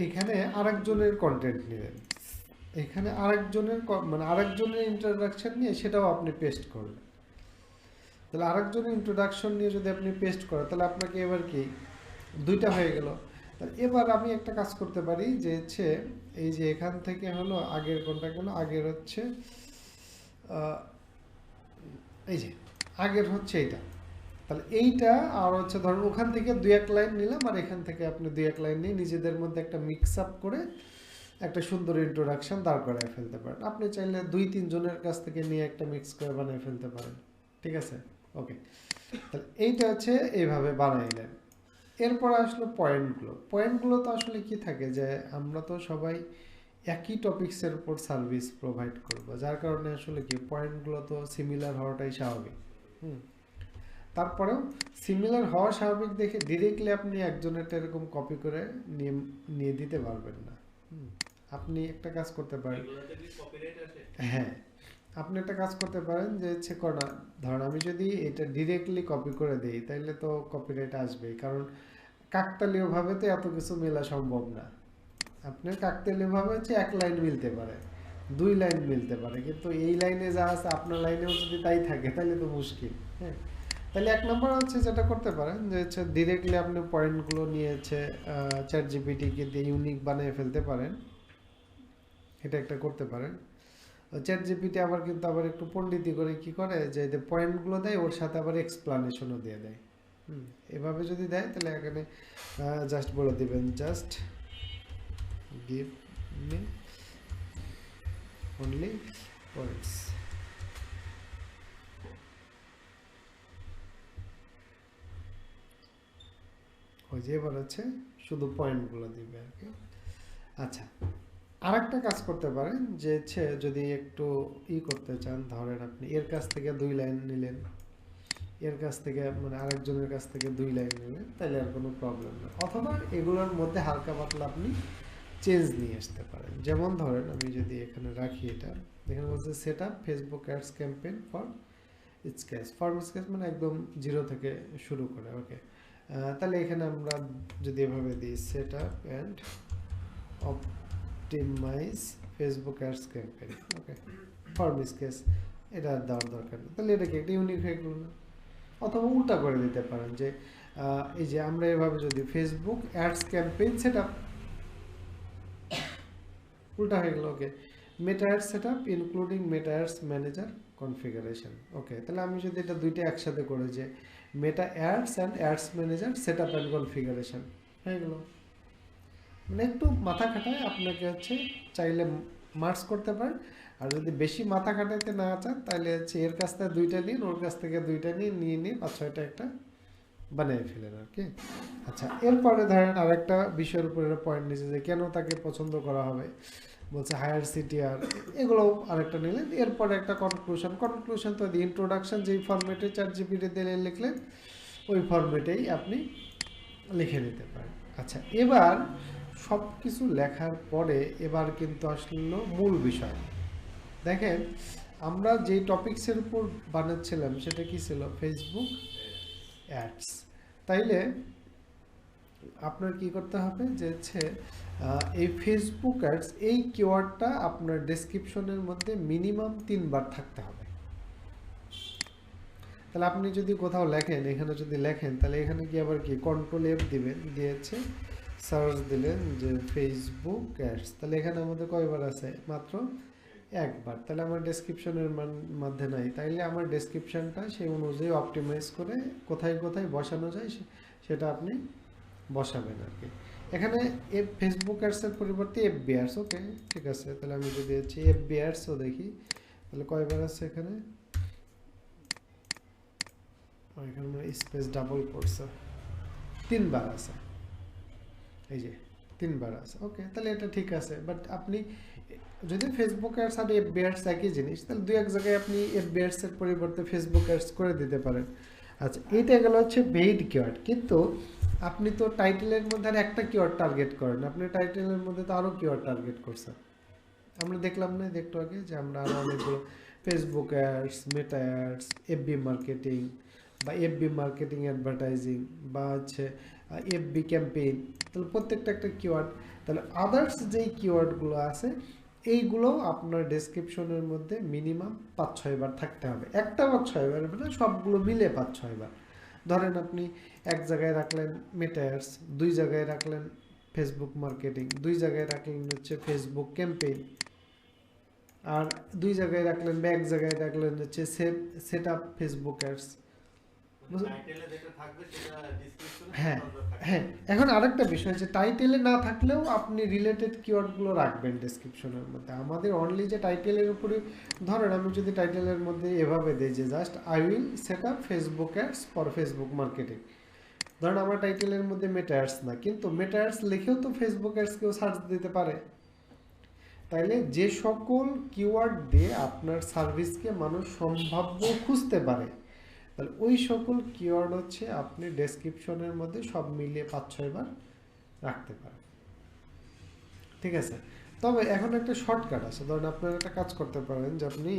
এখানে আরেকজনের কন্টেন্ট নিলেন, এখানে আরেকজনের মানে আরেকজনের ইন্ট্রোডাকশন নিয়ে সেটাও আপনি পেস্ট করলেন। তাহলে আরেকজনের ইন্ট্রোডাকশন নিয়ে যদি আপনি পেস্ট করেন, তাহলে আপনাকে এবার কি দুইটা হয়ে গেল। তাহলে এবার আমি একটা কাজ করতে পারি যে হচ্ছে এই যে এখান থেকে হলো আগের কোনটা গেল, আগের হচ্ছে এই যে আগের হচ্ছে এইটা, তাহলে এইটা আর হচ্ছে ধরুন ওখান থেকে 2-1 লাইন নিলাম, আর এখান থেকে আপনি 2-1 লাইন নিয়ে নিজেদের মধ্যে একটা মিক্স আপ করে একটা সুন্দর ইন্ট্রোডাকশন দাঁড় করায় ফেলতে পারেন। আপনি চাইলে 2-3 জনের কাছ থেকে নিয়ে একটা মিক্স করে বানিয়ে ফেলতে পারেন। ঠিক আছে, ওকে। তাহলে এইটা হচ্ছে এইভাবে বানাইলেন। এরপর আসলো পয়েন্টগুলো তো আসলে কি থাকে যে আমরা তো সবাই একই টপিক্সের উপর সার্ভিস প্রোভাইড করব, যার কারণে আসলে কি পয়েন্টগুলো তো সিমিলার হওয়াটাই স্বাভাবিক। তারপরেও সিমিলার হওয়া স্বাভাবিক দেখে ডিরেক্টলি আপনি একজনেরটা এরকম কপি করে নিয়ে দিতে পারবেন না। আপনি একটা কাজ করতে পারেন, হ্যাঁ আপনি একটা কাজ করতে পারেন যে হচ্ছে করা, ধরুন আমি যদি এটা ডিরেক্টলি কপি করে দিই তাহলে তো কপিরাইট আসবেই, কারণ কাকতালীয়ভাবে তো এত কিছু মেলা সম্ভব না। আপনার কাকতালীয়ভাবে হচ্ছে 1 লাইন মিলতে পারে, 2 লাইন মিলতে পারে, কিন্তু এই লাইনে যা আছে আপনার লাইনেও যদি তাই থাকে তাহলে তো মুশকিল। হ্যাঁ, তাহলে 1 নম্বর হচ্ছে যেটা করতে পারেন যে হচ্ছে ডিরেক্টলি আপনি পয়েন্টগুলো নিয়ে হচ্ছে চ্যাট জিপিটিকে দিয়ে ইউনিক বানিয়ে ফেলতে পারেন, এটা একটা করতে পারেন। চ্যাট জিপিটি আবার কিন্তু আবার একটু পণ্ডিতি করে কি করে যে পয়েন্টগুলো দেয়, ওর সাথে আবার এক্সপ্লানেশনও দিয়ে দেয়। এভাবে যদি দেয় তাহলে এখানে জাস্ট বলে দিবেন just give me only points. ওই যে এবার হচ্ছে শুধু পয়েন্টগুলো দিবে আর কি। আচ্ছা, আর একটা কাজ করতে পারেন যে হচ্ছে যদি একটু করতে চান, ধরেন আপনি এর কাছ থেকে 2 লাইন নিলেন, এর কাছ থেকে মানে আরেকজনের কাছ থেকে 2 লাইন নিলেন, তাহলে আর কোনো প্রবলেম না। অথবা এগুলোর মধ্যে হালকা পাতলা আপনি চেঞ্জ নিয়ে আসতে পারেন। যেমন ধরেন আমি যদি এখানে রাখি, এটা এখানে বলছে set up Facebook ads campaign for sketch, মানে একদম 0 থেকে শুরু করে। ওকে, তাহলে এখানে আমরা যদি এভাবে দিই set up and optimise Facebook ads campaign, okay for this case এটা দেওয়ার দরকার নেই। তাহলে এটা কি একটা ইউনিক হয়ে গেল না? অথবা উল্টা করে দিতে পারেন যে এই যে আমরা এভাবে যদি Facebook ads campaign set up, উল্টা হয়ে গেল। Okay, Meta ads set up including Meta ads manager configuration. Okay, তাহলে আমি যদি এটা দুইটা একসাথে করে যে Meta ads and ads manager set up and configuration হয়ে গেল। মানে একটু মাথা খাটায় আপনাকে হচ্ছে চাইলে মার্কস করতে পারেন, আর যদি বেশি মাথা খাটাইতে না চান তাহলে হচ্ছে এর কাছ থেকে দুইটা নিন, ওর কাছ থেকে দুইটা নিয়ে 5-6টা একটা বানিয়ে ফেলেন আর কি। আচ্ছা, এরপরে ধরেন আরেকটা বিষয়ের উপরে পয়েন্ট নিচ্ছে যে কেন তাকে পছন্দ করা হবে, বলছে হায়ার সিটিআর, এগুলো আরেকটা নিলেন। এরপরে একটা কনক্লুশন তো ইন্ট্রোডাকশন যেই ফরম্যাটে চ্যাটজিপিটি দিলে লিখলেন ওই ফরম্যাটেই আপনি লিখে নিতে পারেন। আচ্ছা, এবার সব কিছু লেখার পরে এবার কিন্তু আসলো মূল বিষয়। দেখেন আমরা যেই টপিক্সের উপর বানাচ্ছিলাম সেটা কি ছিল? Facebook ads. তাইলে আপনার কি করতে হবে যে হচ্ছে এই ফেসবুক অ্যাডস এই কিওয়ার্ডটা আপনার ডেসক্রিপশনের মধ্যে মিনিমাম 3বার থাকতে হবে। তাহলে আপনি যদি কোথাও লেখেন, এখানে যদি লেখেন তাহলে এখানে কি আবার কি কন্ট্রোল এফ দিবেন, দিয়েছে সার্চ দিলেন যে ফেসবুক অ্যাডস, তাহলে এখানে আমাদের কয়বার আছে? মাত্র একবার। তাহলে আমার ডেসক্রিপশনের মধ্যে নাই, তাইলে আমার ডেসক্রিপশনটা সেই অনুযায়ী অপটিমাইজ করে কোথায় কোথায় বসানো যায় সেটা আপনি বসাবেন আর কি। এখানে ফেসবুক অ্যাডসের পরিবর্তে এফবি অ্যাডস, ওকে ঠিক আছে। তাহলে আমি যদি হচ্ছে এফবি অ্যাডসও দেখি তাহলে কয়বার আছে এখানে? এখানে স্পেস ডাবল করছে, 3বার আছে, এই যে 3বার আছে। ওকে, তাহলে এটা ঠিক আছে। বাট আপনি যদি ফেসবুক অ্যাডস আর এফবি অ্যাডস একই জিনিস, তাহলে দুই এক জায়গায় আপনি এফবি অ্যাডসের পরিবর্তে ফেসবুক অ্যাডস করে দিতে পারেন। আচ্ছা, এটা গেল হচ্ছে পেইড কিওয়ার্ড, কিন্তু আপনি তো টাইটেলের মধ্যে আর একটা কিওয়ার্ড টার্গেট করেন, আপনি টাইটেলের মধ্যে তো আরও কিওয়ার্ড টার্গেট করছেন। আমরা দেখলাম না একটু আগে যে আমরা আরও অনেকগুলো Facebook ads, Meta ads, FB marketing বা এফবি মার্কেটিং অ্যাডভার্টাইজিং বা হচ্ছে এফবি ক্যাম্পেইন, তাহলে প্রত্যেকটা একটা কিওয়ার্ড। তাহলে আদার্স যেই কিওয়ার্ডগুলো আছে এইগুলো আপনার ডেসক্রিপশনের মধ্যে মিনিমাম 5-6বার থাকতে হবে। একটা বা 6বার মানে সবগুলো মিলে 5-6বার। ধরেন আপনি এক জায়গায় রাখলেন মেটা অ্যাডস, 2 জায়গায় রাখলেন ফেসবুক মার্কেটিং, 2 জায়গায় রাখলেন হচ্ছে ফেসবুক ক্যাম্পেইন, আর 2 জায়গায় রাখলেন বা 1 জায়গায় রাখলেন হচ্ছে সেট আপ ফেসবুক অ্যাডস। হ্যাঁ হ্যাঁ, এখন আরেকটা বিষয় যে টাইটেলে না থাকলেও আপনি রিলেটেড কিওয়ার্ডগুলো রাখবেন ডেসক্রিপশনের মধ্যে। আমাদের অনলি যে টাইটেলের উপরে, ধরেন আমি যদি টাইটেলের মধ্যে এভাবে দিই যে just I will set up Facebook ads for Facebook marketing, ধরেন আমার টাইটেলের মধ্যে মেটা অ্যাডস না, কিন্তু মেটা অ্যাডস লিখেও তো ফেসবুক অ্যাডস কেউ সার্চ দিতে পারে। তাইলে যে সকল কিওয়ার্ড দিয়ে আপনার সার্ভিসকে মানুষ সম্ভাব্য খুঁজতে পারে, তাহলে ওই সকল কিওয়ার্ড হচ্ছে আপনি ডেসক্রিপশনের মধ্যে সব মিলিয়ে 5-6বার রাখতে পারেন। ঠিক আছে, তবে এখন একটা শর্টকাট আছে। ধরেন আপনারা একটা কাজ করতে পারেন যে আপনি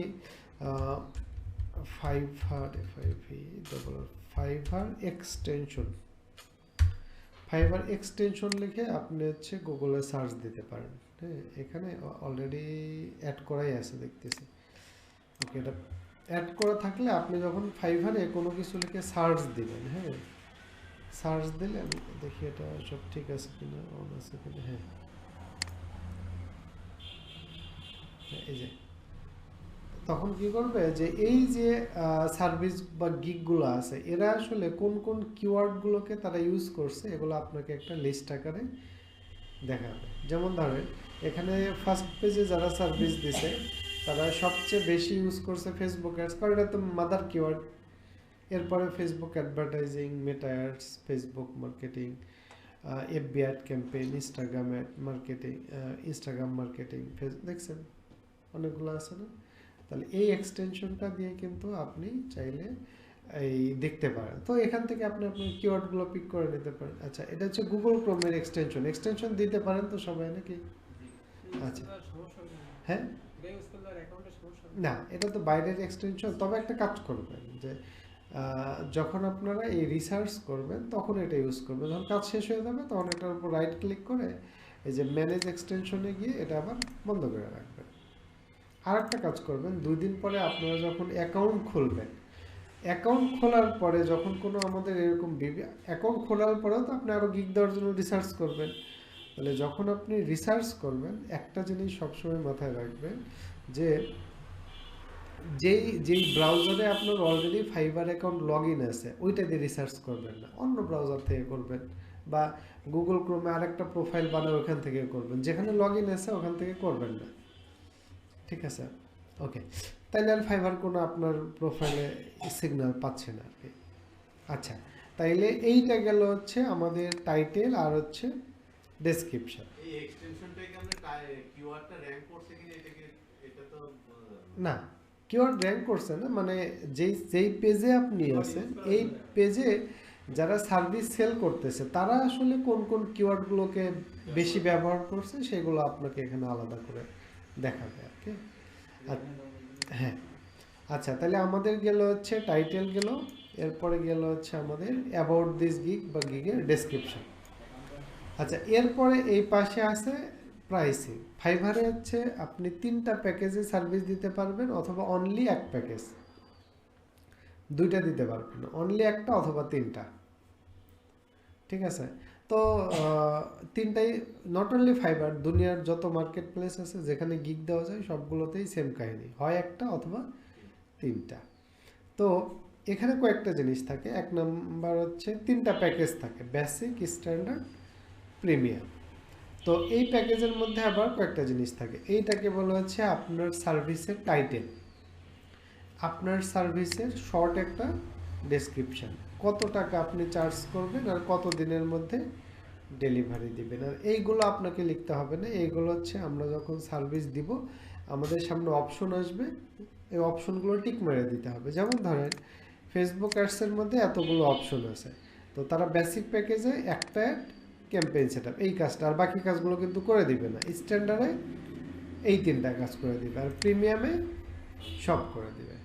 ফাইবার এক্সটেনশন লিখে আপনি হচ্ছে গুগলে সার্চ দিতে পারেন। হ্যাঁ, এখানে অলরেডি অ্যাড করাই আছে দেখতেছি। ওকে, এটা অ্যাড করা থাকলে আপনি যখন ফাইবারে কোনো কিছু লিখে সার্চ দিবেন, হ্যাঁ সার্চ দিলে আমি দেখি এটা সব ঠিক আছে কিনা, অন আছে কিনা। হ্যাঁ, এই যে তখন কি করবে যে এই যে সার্ভিস বা গিগগুলো আছে এরা আসলে কোন কোন কিওয়ার্ডগুলোকে তারা ইউজ করছে এগুলো আপনাকে একটা লিস্ট আকারে দেখাবে। যেমন ধরেন এখানে ফার্স্ট পেজে যারা সার্ভিস দিছে তারা সবচেয়ে বেশি ইউজ করছে ফেসবুক অ্যাডস, কারণ এটা তো মাদার কিওয়ার্ড। এরপরে Facebook advertising, Meta ads, Facebook marketing, FB ad campaign, Instagram ad marketing, Instagram marketing, দেখছেন অনেকগুলো আছে না? তাহলে এই এক্সটেনশনটা দিয়ে কিন্তু আপনি চাইলে এই দেখতে পারেন। তো এখান থেকে আপনি আপনার কিওয়ার্ডগুলো পিক করে নিতে পারেন। আচ্ছা, এটা হচ্ছে গুগল ক্রোমের এক্সটেনশন দিতে পারেন তো সবাই নাকি? আচ্ছা হ্যাঁ, না এটা তো বাইরের এক্সটেনশন, তবে একটা কাজ করবেন যে যখন আপনারা এই রিসার্চ করবেন তখন এটা ইউজ করবেন, যখন কাজ শেষ হয়ে যাবে তখন এটার উপর রাইট ক্লিক করে এই যে ম্যানেজ এক্সটেনশনে গিয়ে এটা আবার বন্ধ করে রাখবেন। আর একটা কাজ করবেন, 2 দিন পরে আপনারা যখন অ্যাকাউন্ট খুলবেন, অ্যাকাউন্ট খোলার পরে যখন কোনো আমাদের এরকম অ্যাকাউন্ট খোলার পরেও তো আপনি আরও গিগ দেওয়ার জন্য রিসার্চ করবেন। তাহলে যখন আপনি রিসার্চ করবেন একটা জিনিস সবসময় মাথায় রাখবেন, যে যেই ব্রাউজারে আপনার already fibre account log in আছে ওইটা দিয়ে রিসার্চ করবেন না, অন্য ব্রাউজার থেকে করবেন, বা গুগল ক্রোমে আরেকটা প্রোফাইল বানায় ওখান থেকে করবেন, যেখানে লগ ইন আছে ওখান থেকে করবেন না। ঠিক আছে, ওকে। তাইলে আর ফাইবার কোনো আপনার প্রোফাইলে সিগন্যাল পাচ্ছে না আর কি। আচ্ছা, তাইলে এইটা গেল হচ্ছে আমাদের টাইটেল আর হচ্ছে ডেসক্রিপশন।
এই এক্সটেনশনটাই কি আমরা কিওয়ার্ডটা র‍্যাঙ্ক করছে কিনা এটাকে, এটা তো
না, কিওয়ার্ড র‍্যাঙ্ক করছে না, মানে যেই পেজে আপনি আছেন এই পেজে যারা সার্ভিস সেল করতেছে তারা আসলে কোন কোন কিওয়ার্ডগুলোকে বেশি ব্যবহার করছে সেগুলো আপনাকে এখানে আলাদা করে দেখাবে আর কি। হ্যাঁ, আচ্ছা, তাহলে আমাদের গেল হচ্ছে টাইটেল গেল, এরপরে গেল হচ্ছে আমাদের অ্যাবাউট দিস গিগ বা গিগের ডেসক্রিপশন। আচ্ছা, এরপরে এই পাশে আছে প্রাইসিং। ফাইভারে হচ্ছে আপনি 3টা প্যাকেজে সার্ভিস দিতে পারবেন, অথবা অনলি এক প্যাকেজ, দুইটা দিতে পারবেন, অনলি একটা অথবা 3টা। ঠিক আছে, তো 3টাই, নট অনলি ফাইবার, দুনিয়ার যত মার্কেট প্লেস আছে যেখানে গিগ দেওয়া যায় সবগুলোতেই সেম কাহিনী, হয় একটা অথবা 3টা। তো এখানে কয়েকটা জিনিস থাকে। এক নাম্বার হচ্ছে 3টা প্যাকেজ থাকে, বেসিক, স্ট্যান্ডার্ড, প্রিমিয়াম। তো এই প্যাকেজের মধ্যে আবার কয়েকটা জিনিস থাকে। এইটাকে বলা হচ্ছে আপনার সার্ভিসের টাইটেল, আপনার সার্ভিসের শর্ট একটা ডেসক্রিপশন, কত টাকা আপনি চার্জ করবেন আর কত দিনের মধ্যে ডেলিভারি দিবেন। আর এইগুলো আপনাকে লিখতে হবে না, এইগুলো হচ্ছে আমরা যখন সার্ভিস দিব আমাদের সামনে অপশন আসবে, এই অপশনগুলো টিক মেরে দিতে হবে। যেমন ধরেন ফেসবুক অ্যাডসের মধ্যে এতগুলো অপশন আছে, তো তারা বেসিক প্যাকেজে একটা অ্যাড, ক্যাম্পেইন সেটআপ, এই কাজটা, আর বাকি কাজগুলো কিন্তু করে দিবে না। স্ট্যান্ডার্ডে এই 3টা কাজ করে দিবে, আর প্রিমিয়ামে সব করে দিবে।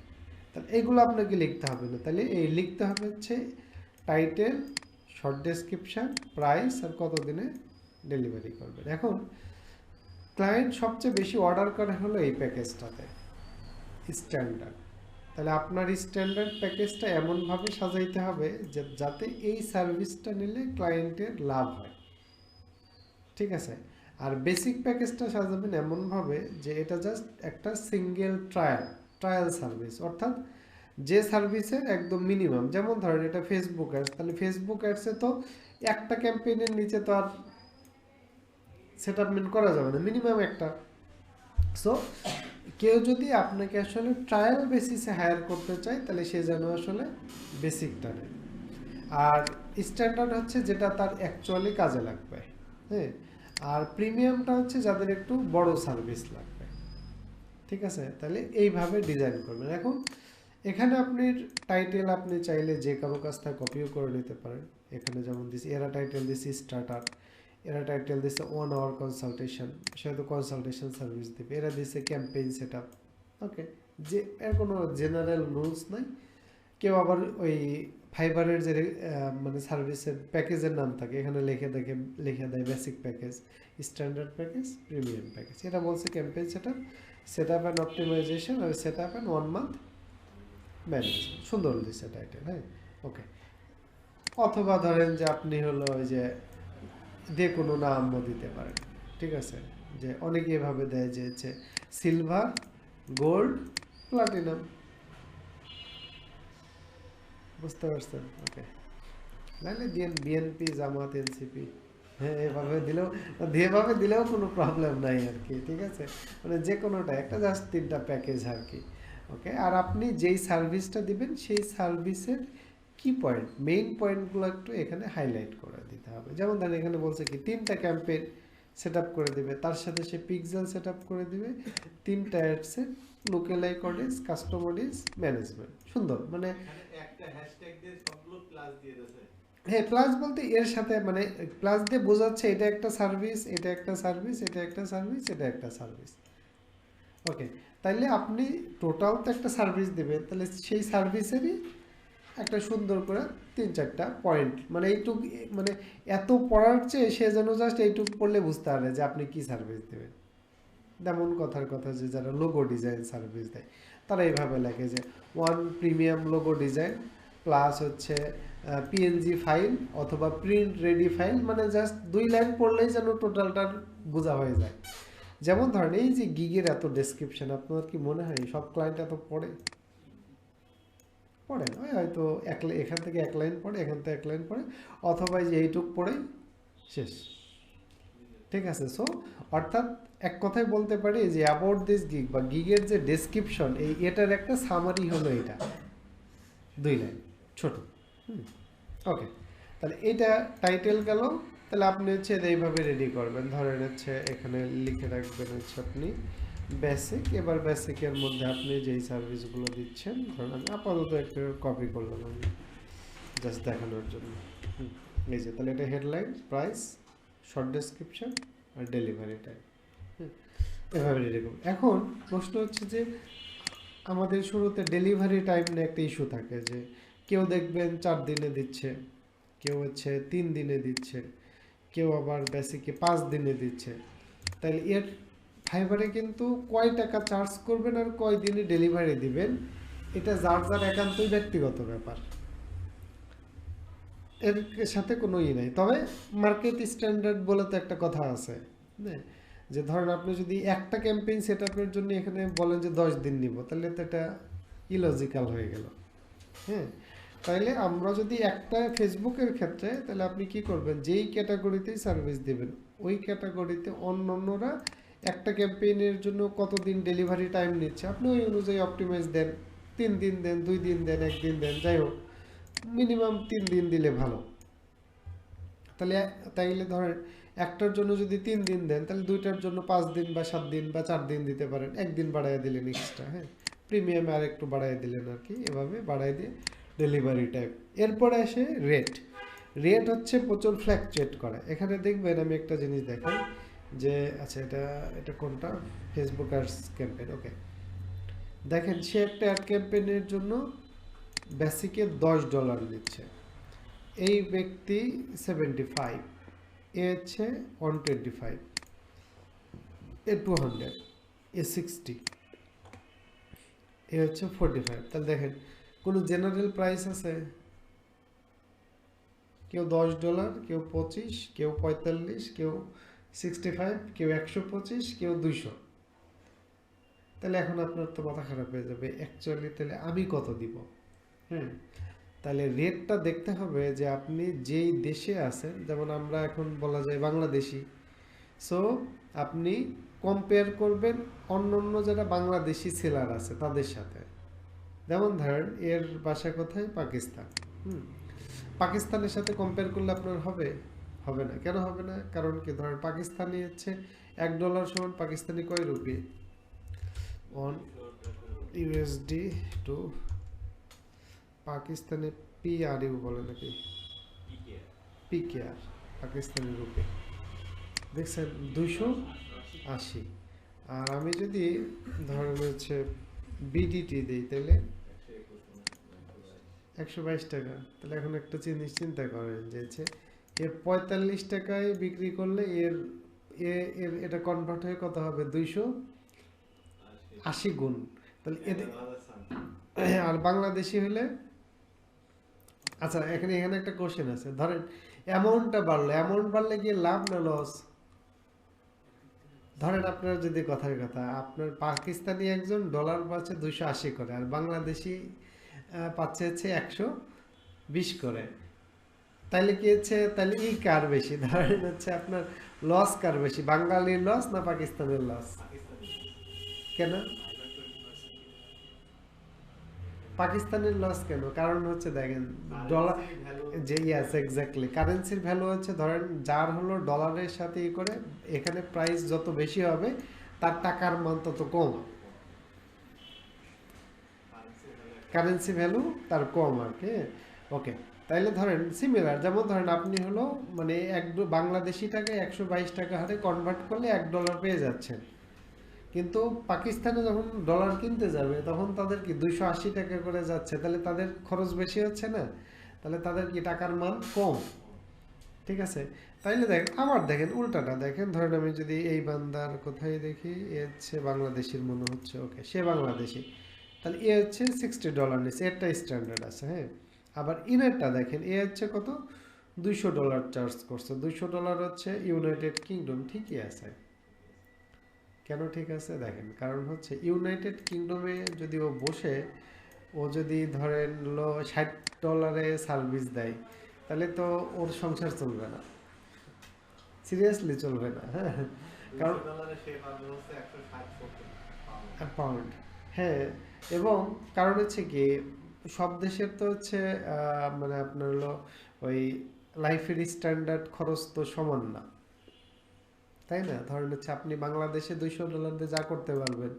তাহলে এইগুলো আপনাকে লিখতে হবে না, তাহলে এই লিখতে হবে হচ্ছে টাইটেল, শর্ট ডেসক্রিপশন, প্রাইস, আর কত দিনে ডেলিভারি করবেন। এখন ক্লায়েন্ট সবচেয়ে বেশি অর্ডার করে হলো এই প্যাকেজটাতে, স্ট্যান্ডার্ড। তাহলে আপনার স্ট্যান্ডার্ড প্যাকেজটা এমনভাবে সাজাইতে হবে যে যাতে এই সার্ভিসটা নিলে ক্লায়েন্টের লাভ হয়। ঠিক আছে, আর বেসিক প্যাকেজটা সাজাবেন এমনভাবে যে এটা জাস্ট একটা সিঙ্গেল ট্রায়াল সার্ভিস, অর্থাৎ যে সার্ভিসের একদম মিনিমাম, যেমন ধরেন এটা ফেসবুক অ্যাডস, তাহলে ফেসবুক অ্যাডসে তো একটা ক্যাম্পেইনের নিচে তো আর সেটআপমেন্ট করা যাবে না, মিনিমাম একটা। সো কেউ যদি আপনাকে আসলে ট্রায়াল বেসিসে হায়ার করতে চায় তাহলে সে যেন আসলে বেসিকটা নেয়, আর স্ট্যান্ডার্ড হচ্ছে যেটা তার অ্যাকচুয়ালি কাজে লাগবে। হ্যাঁ, আর প্রিমিয়ামটা হচ্ছে যাদের একটু বড় সার্ভিস লাগবে। ঠিক আছে, তাহলে এইভাবে ডিজাইন করবেন। এখন এখানে আপনি টাইটেল আপনি চাইলে যে কারো কাছ থেকে কপিও করে নিতে পারেন। এখানে যেমন দিছি, এরা টাইটেল দিছি স্টার্টার, এরা টাইটেল দিছে 1 আওয়ার কনসালটেশন, সেহেতু কনসালটেশন সার্ভিস দিবে। এরা দিছে ক্যাম্পেইন সেট আপ। ওকে, যে এর কোনো জেনারেল রুলস নাই। কেউ আবার ওই ফাইবারের যে মানে সার্ভিসের প্যাকেজের নাম থাকে এখানে লিখে দেয় basic package, standard package, premium package. এটা বলছে campaign set up and optimisation, আর set up and 1 month management. সুন্দর দিচ্ছে টাইটেল। হ্যাঁ, ওকে। অথবা ধরেন যে আপনি হলো ওই যে যে কোনো নামও দিতে পারেন। ঠিক আছে, যে অনেকে এভাবে দেয় যে হচ্ছে সিলভার, গোল্ড, প্লাটিনাম। বুঝতে পারছেন? ওকে, নাহলে বিএনপি, জামাত, এনসিপি, হ্যাঁ এভাবে দিলেও কোনো প্রবলেম নাই আর কি। ঠিক আছে, মানে যে কোনোটা একটা, জাস্ট 3টা প্যাকেজ আর কি। ওকে, আর আপনি যেই সার্ভিসটা দিবেন সেই সার্ভিসের কি পয়েন্ট, মেইন পয়েন্টগুলো একটু এখানে হাইলাইট করে দিতে হবে। যেমন ধরেন এখানে বলছে কি 3টা ক্যাম্পেইন সেট আপ করে দেবে, তার সাথে সে পিক্সেল সেট আপ করে দিবে, 3টা অ্যাডসের localize audience, custom audience management. সুন্দর, মানে
একটা হ্যাশট্যাগ দিয়ে সবগুলো প্লাস দিয়ে দিয়েছে।
হ্যাঁ, প্লাস বলতে এর সাথে মানে প্লাস দিয়ে বোঝাচ্ছে এটা একটা সার্ভিস, এটা একটা সার্ভিস, এটা একটা সার্ভিস, এটা একটা সার্ভিস। ওকে, তাইলে আপনি টোটাল তো একটা সার্ভিস দেবেন, তাহলে সেই সার্ভিসেরই একটা সুন্দর করে 3-4টা পয়েন্ট, মানে এইটুক, মানে এত পড়ার চেয়ে সে যেন জাস্ট এইটুক পড়লে বুঝতে পারে যে আপনি কি সার্ভিস দেবেন। যেমন কথার কথা যে যারা লোগো ডিজাইন সার্ভিস দেয় তারা এইভাবে লেখে যে one premium logo design plus হচ্ছে পিএনজি ফাইল অথবা প্রিন্ট রেডি ফাইল, মানে জাস্ট 2 লাইন পড়লেই যেন টোটালটার বোঝা হয়ে যায়। যেমন ধরেন এই যে গিগের এত ডেসক্রিপশন, আপনার কি মনে হয় সব ক্লায়েন্ট এত পড়ে? পড়ে না, ওই হয়তো এখান থেকে 1 লাইন পড়ে, এখান থেকে 1 লাইন পড়ে, অথবা এই যে এইটুক পড়ে শেষ। ঠিক আছে, সো অর্থাৎ এক কথায় বলতে পারি যে অ্যাবাউট দিস গিগ বা গিগের যে ডেসক্রিপশন, এটার একটা সামারি হলো এটা, 2 লাইন ছোট। ওকে, তাহলে এটা টাইটেল গেল। তাহলে আপনি হচ্ছে এইভাবে রেডি করবেন, ধরেন হচ্ছে এখানে লিখে রাখবেন হচ্ছে আপনি বেসিক। এবার বেসিকের মধ্যে আপনি যেই সার্ভিসগুলো দিচ্ছেন, ধরেন আমি আপাতত একটা কপি করলাম আমি জাস্ট দেখানোর জন্য। এই যে তাহলে এটা হেডলাইন, প্রাইস, শর্ট ডেসক্রিপশন আর ডেলিভারি টাইম। এভাবে রেডি করুন। এখন প্রশ্ন হচ্ছে যে আমাদের শুরুতে ডেলিভারি টাইম নিয়ে একটা ইস্যু থাকে, যে কেউ দেখবেন 4 দিনে দিচ্ছে, কেউ হচ্ছে 3 দিনে দিচ্ছে, কেউ আবার বেসিকে 5 দিনে দিচ্ছে। তাহলে এর ফাইবারে কিন্তু কয় টাকা চার্জ করবেন আর কয় দিনে ডেলিভারি দিবেন, এটা যার যার একান্তই ব্যক্তিগত ব্যাপার, এর সাথে কোনো নাই। তবে মার্কেট স্ট্যান্ডার্ড বলে তো একটা কথা আছে, হ্যাঁ, যে ধরেন আপনি যদি একটা ক্যাম্পেইন সেট আপের জন্য এখানে বলেন যে 10 দিন নিব, তাহলে তো এটা ইলজিক্যাল হয়ে গেল। হ্যাঁ, তাইলে আমরা যদি একটা ফেসবুকের ক্ষেত্রে, তাহলে আপনি কি করবেন, যেই ক্যাটাগরিতেই সার্ভিস দিবেন ওই ক্যাটাগরিতে অন্যরা একটা ক্যাম্পেইনের জন্য কতদিন ডেলিভারি টাইম নিচ্ছে আপনি ওই অনুযায়ী অপটিমাইজ দেন। 3 দিন দেন, 2 দিন দেন, 1 দিন দেন, যাই হোক মিনিমাম 3 দিন দিলে ভালো। তাইলে ধরেন একটার জন্য যদি 3 দিন দেন, তাহলে দুইটার জন্য 5 দিন বা 7 দিন বা 4 দিন দিতে পারেন, 1 দিন বাড়াইয়া দিলেন এক্সট্রা, হ্যাঁ, প্রিমিয়ামে আর একটু বাড়াইয়া দিলেন আর কি, এভাবে বাড়াই দিয়ে ডেলিভারি টাইম। এরপরে আসে রেট। রেট হচ্ছে প্রচুর ফ্ল্যাকচুয়েট করে। এখানে দেখবেন আমি একটা জিনিস দেখাই যে আচ্ছা এটা কোনটা, ফেসবুক অ্যাডস ক্যাম্পেইন। ওকে, দেখেন সে একটা অ্যাড ক্যাম্পেইনের জন্য বেসিকে $10 নিচ্ছে, এই ব্যক্তি 75, এ হচ্ছে 125, এ 200, এ 60, এ হচ্ছে 45। তাহলে দেখেন কোনো জেনারেল প্রাইস আছে? কেউ $10, কেউ 25, কেউ 45, কেউ 65, কেউ 125, কেউ 200। তাহলে এখন আপনার তো মাথা খারাপ হয়ে যাবে, অ্যাকচুয়ালি তাহলে আমি কত দিব? তাহলে রেটটা দেখতে হবে যে আপনি যেই দেশে আছেন, যেমন আমরা এখন বলা যায় বাংলাদেশি, সো আপনি কম্পেয়ার করবেন অন্য যারা বাংলাদেশি সেলার আছে তাদের সাথে। যেমন ধরেন এর বাসা কোথায়, পাকিস্তান। পাকিস্তানের সাথে কম্পেয়ার করলে আপনার হবে না। কেন হবে না? কারণ কি, ধরেন পাকিস্তানি হচ্ছে $1 সমান পাকিস্তানি কয় rupee, 1 USD to Pakistani PRU বলে নাকি, PKR পাকিস্তানি রুপি, দেখছেন 280। আর আমি যদি ধরেন হচ্ছে BDT দিই, তাহলে 122 টাকা। তাহলে এখন একটা জিনিস চিন্তা করেন যে এর 45 টাকায় বিক্রি করলে এর এটা কনভার্ট হয়ে কত হবে, 280 গুণ। তাহলে আর বাংলাদেশি হলে, আচ্ছা এখানে একটা কোশ্চেন আছে, ধরেন অ্যামাউন্ট বাড়লে গিয়ে লাভ না লস? ধরেন আপনার যদি কথার কথা, আপনার পাকিস্তানি একজন ডলার পাচ্ছে 280 করে, আর বাংলাদেশি পাচ্ছে হচ্ছে 120 করে, তাহলে কি হচ্ছে, তাহলে কার বেশি? ধরেন হচ্ছে আপনার লস কার বেশি, বাঙালির লস না পাকিস্তানের লস? কেন পাকিস্তানের লস কেন? কারণ হচ্ছে দেখেন ডলার, যে ইয়াস এক্স্যাক্টলি, কারেন্সির ভ্যালু হচ্ছে, ধরেন যার হলো ডলারের সাথে করে, এখানে প্রাইস যত বেশি হবে তার টাকার মান তত কম, কারেন্সি ভ্যালু তার কম আর কি। ওকে, তাইলে ধরেন সিমিলার, যেমন ধরেন আপনি হলো মানে বাংলাদেশি টাকায় 122 টাকা হারে কনভার্ট করলে $1 পেয়ে যাচ্ছেন, কিন্তু পাকিস্তানে যখন ডলার কিনতে যাবে তখন তাদের কি 280 টাকা করে যাচ্ছে, তাহলে তাদের খরচ বেশি হচ্ছে না? তাহলে তাদের কি টাকার মান কম? ঠিক আছে। তাইলে দেখেন, আবার দেখেন উল্টাটা দেখেন, ধরেন আমি যদি এই বান্দার কোথায় দেখি, এ হচ্ছে বাংলাদেশের মনে হচ্ছে, ওকে সে বাংলাদেশি, তাহলে এ হচ্ছে $60 নিচ্ছে, এরটা স্ট্যান্ডার্ড আছে, হ্যাঁ। আবার ইনারটা দেখেন, এ হচ্ছে কত, $200 চার্জ করছে, $200 হচ্ছে ইউনাইটেড কিংডম, ঠিকই আছে। কেন ঠিক আছে দেখেন, কারণ হচ্ছে ইউনাইটেড কিংডমে যদি ও বসে, ও যদি ধরেন $60 সার্ভিস দেয়, তাহলে তো ওর সংসার চলবে না, সিরিয়াসলি চলবে না, হ্যাঁ। কারণ
$200 সে পাবে হচ্ছে 160-170 পাউন্ড।
পাউন্ড, হ্যাঁ। এবং কারণ হচ্ছে কি, সব দেশের তো হচ্ছে মানে আপনার হলো ওই লাইফের স্ট্যান্ডার্ড খরচ তো সমান না, তাই না? ধরেন হচ্ছে আপনি বাংলাদেশে $200 দিয়ে যা করতে পারবেন,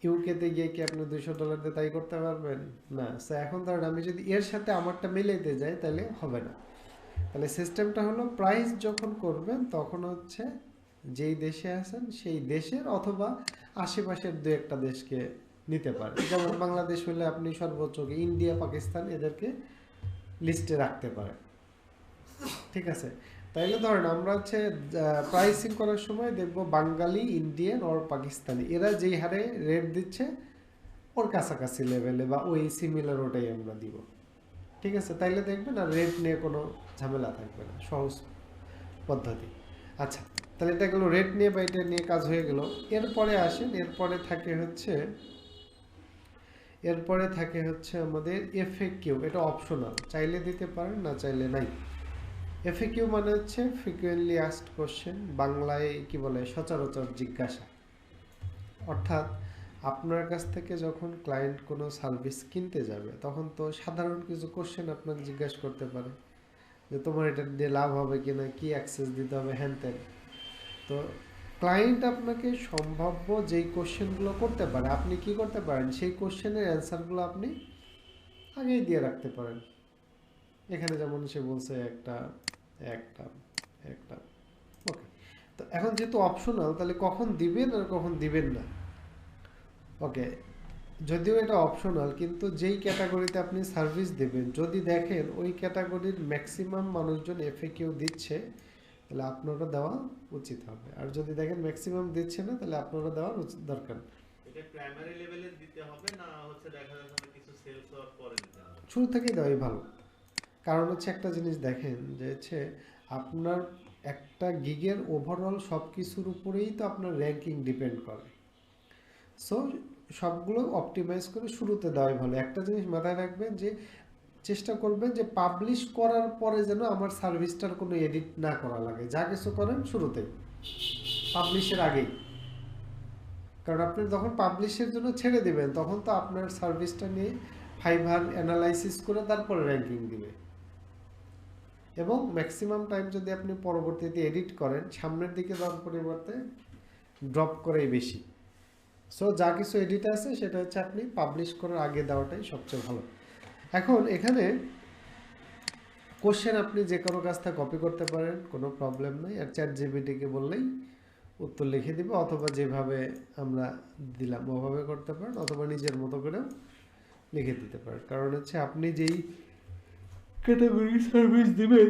ইউকেতে গিয়ে কি আপনি $200 দিয়ে তাই করতে পারবেন? না। সো এখন ধরেন আমি যদি এর সাথে আমারটা মিলাইতে যাই, তাহলে হবে না। তাহলে সিস্টেমটা হলো, প্রাইস যখন করবেন তখন হচ্ছে যেই দেশে আছেন সেই দেশের অথবা আশেপাশের দু একটা দেশকে নিতে পারেন। যেমন বাংলাদেশ হলে আপনি সর্বোচ্চ ইন্ডিয়া, পাকিস্তান এদেরকে লিস্টে রাখতে পারেন, ঠিক আছে। তাইলে ধরেন আমরা হচ্ছে প্রাইসিং করার সময় দেখব বাঙালি, ইন্ডিয়ান আর পাকিস্তানি এরা যেই হারে রেট দিচ্ছে ওর কাছাকাছি লেভেলে বা ওই সিমিলার ওটাই আমরা দিব, ঠিক আছে। তাইলে দেখবেন আর রেট নিয়ে কোনো ঝামেলা থাকবে না, সহজ পদ্ধতি। আচ্ছা, তাহলে এটা গেলো রেট নিয়ে বা এটা নিয়ে কাজ হয়ে গেল। এরপরে আসেন, এরপরে থাকে হচ্ছে আমাদের এফএকিউ। এটা অপশনাল, চাইলে দিতে পারেন, না চাইলে নাই। এফএকিউ মানে হচ্ছে ফ্রিকুয়েন্টলি আস্কড কোশ্চেন, বাংলায় কি বলে, সচরাচর জিজ্ঞাসা। অর্থাৎ আপনার কাছ থেকে যখন ক্লায়েন্ট কোনো সার্ভিস কিনতে যাবে, তখন তো সাধারণ কিছু কোশ্চেন আপনাকে জিজ্ঞাসা করতে পারে, যে তোমার এটা দিয়ে লাভ হবে কিনা, কি অ্যাক্সেস দিতে হবে, হ্যান ত্যান। তো ক্লায়েন্ট আপনাকে সম্ভাব্য যেই কোশ্চেনগুলো করতে পারে, আপনি কি করতে পারেন, সেই কোশ্চেনের অ্যান্সারগুলো আপনি আগেই দিয়ে রাখতে পারেন। এখানে যেমন সে বলছে একটা একটা একটা ওকে। তো এখন যেহেতু অপশনাল, তাহলে কখন দিবেন আর কখন দিবেন না, ওকে। যদিও এটা অপশনাল, কিন্তু যেই ক্যাটাগরিতে আপনি সার্ভিস দেবেন, যদি দেখেন ওই ক্যাটাগরির ম্যাক্সিমাম মানুষজন এফএকিউ দিচ্ছে, তাহলে আপনারও দেওয়া উচিত হবে। আর যদি দেখেন ম্যাক্সিমাম দিচ্ছে না, তাহলে আপনারও দেওয়ার দরকার।
এটা প্রাইমারি লেভেলে দিতে হবে না হচ্ছে দেখা যাচ্ছে কিছু সেলস হওয়ার পরে দিতে হবে?
শুরু থেকেই দেওয়াই ভালো। কারণ হচ্ছে একটা জিনিস দেখেন, যে হচ্ছে আপনার একটা গিগের ওভারঅল সব কিছুর উপরেই তো আপনার র্যাঙ্কিং ডিপেন্ড করে। সো সবগুলো অপটিমাইজ করে শুরুতে দেওয়াই ভালো। একটা জিনিস মাথায় রাখবেন, যে চেষ্টা করবেন যে পাবলিশ করার পরে যেন আমার সার্ভিসটার কোনো এডিট না করা লাগে। যা কিছু করেন শুরুতেই, পাবলিশের আগেই। কারণ আপনি যখন পাবলিশের জন্য ছেড়ে দিবেন, তখন তো আপনার সার্ভিসটা নিয়ে ফাইবার অ্যানালাইসিস করে তারপরে র্যাঙ্কিং দিবে। এবং ম্যাক্সিমাম টাইম যদি আপনি পরবর্তীতে এডিট করেন, সামনের দিকে দেওয়ার পরিবর্তে ড্রপ করেই বেশি। সো যা কিছু এডিট আছে সেটা হচ্ছে আপনি পাবলিশ করার আগে দেওয়াটাই সবচেয়ে ভালো। এখন এখানে কোশ্চেন আপনি যে কোনো কাজ থেকে কপি করতে পারেন, কোনো প্রবলেম নেই। আর ChatGPT-কে বললেই উত্তর লিখে দিবে, অথবা যেভাবে আমরা দিলাম ওভাবে করতে পারেন, অথবা নিজের মতো করেও লিখে দিতে পারেন। কারণ হচ্ছে আপনি যেই ক্যাটাগরি সার্ভিস দিবেন,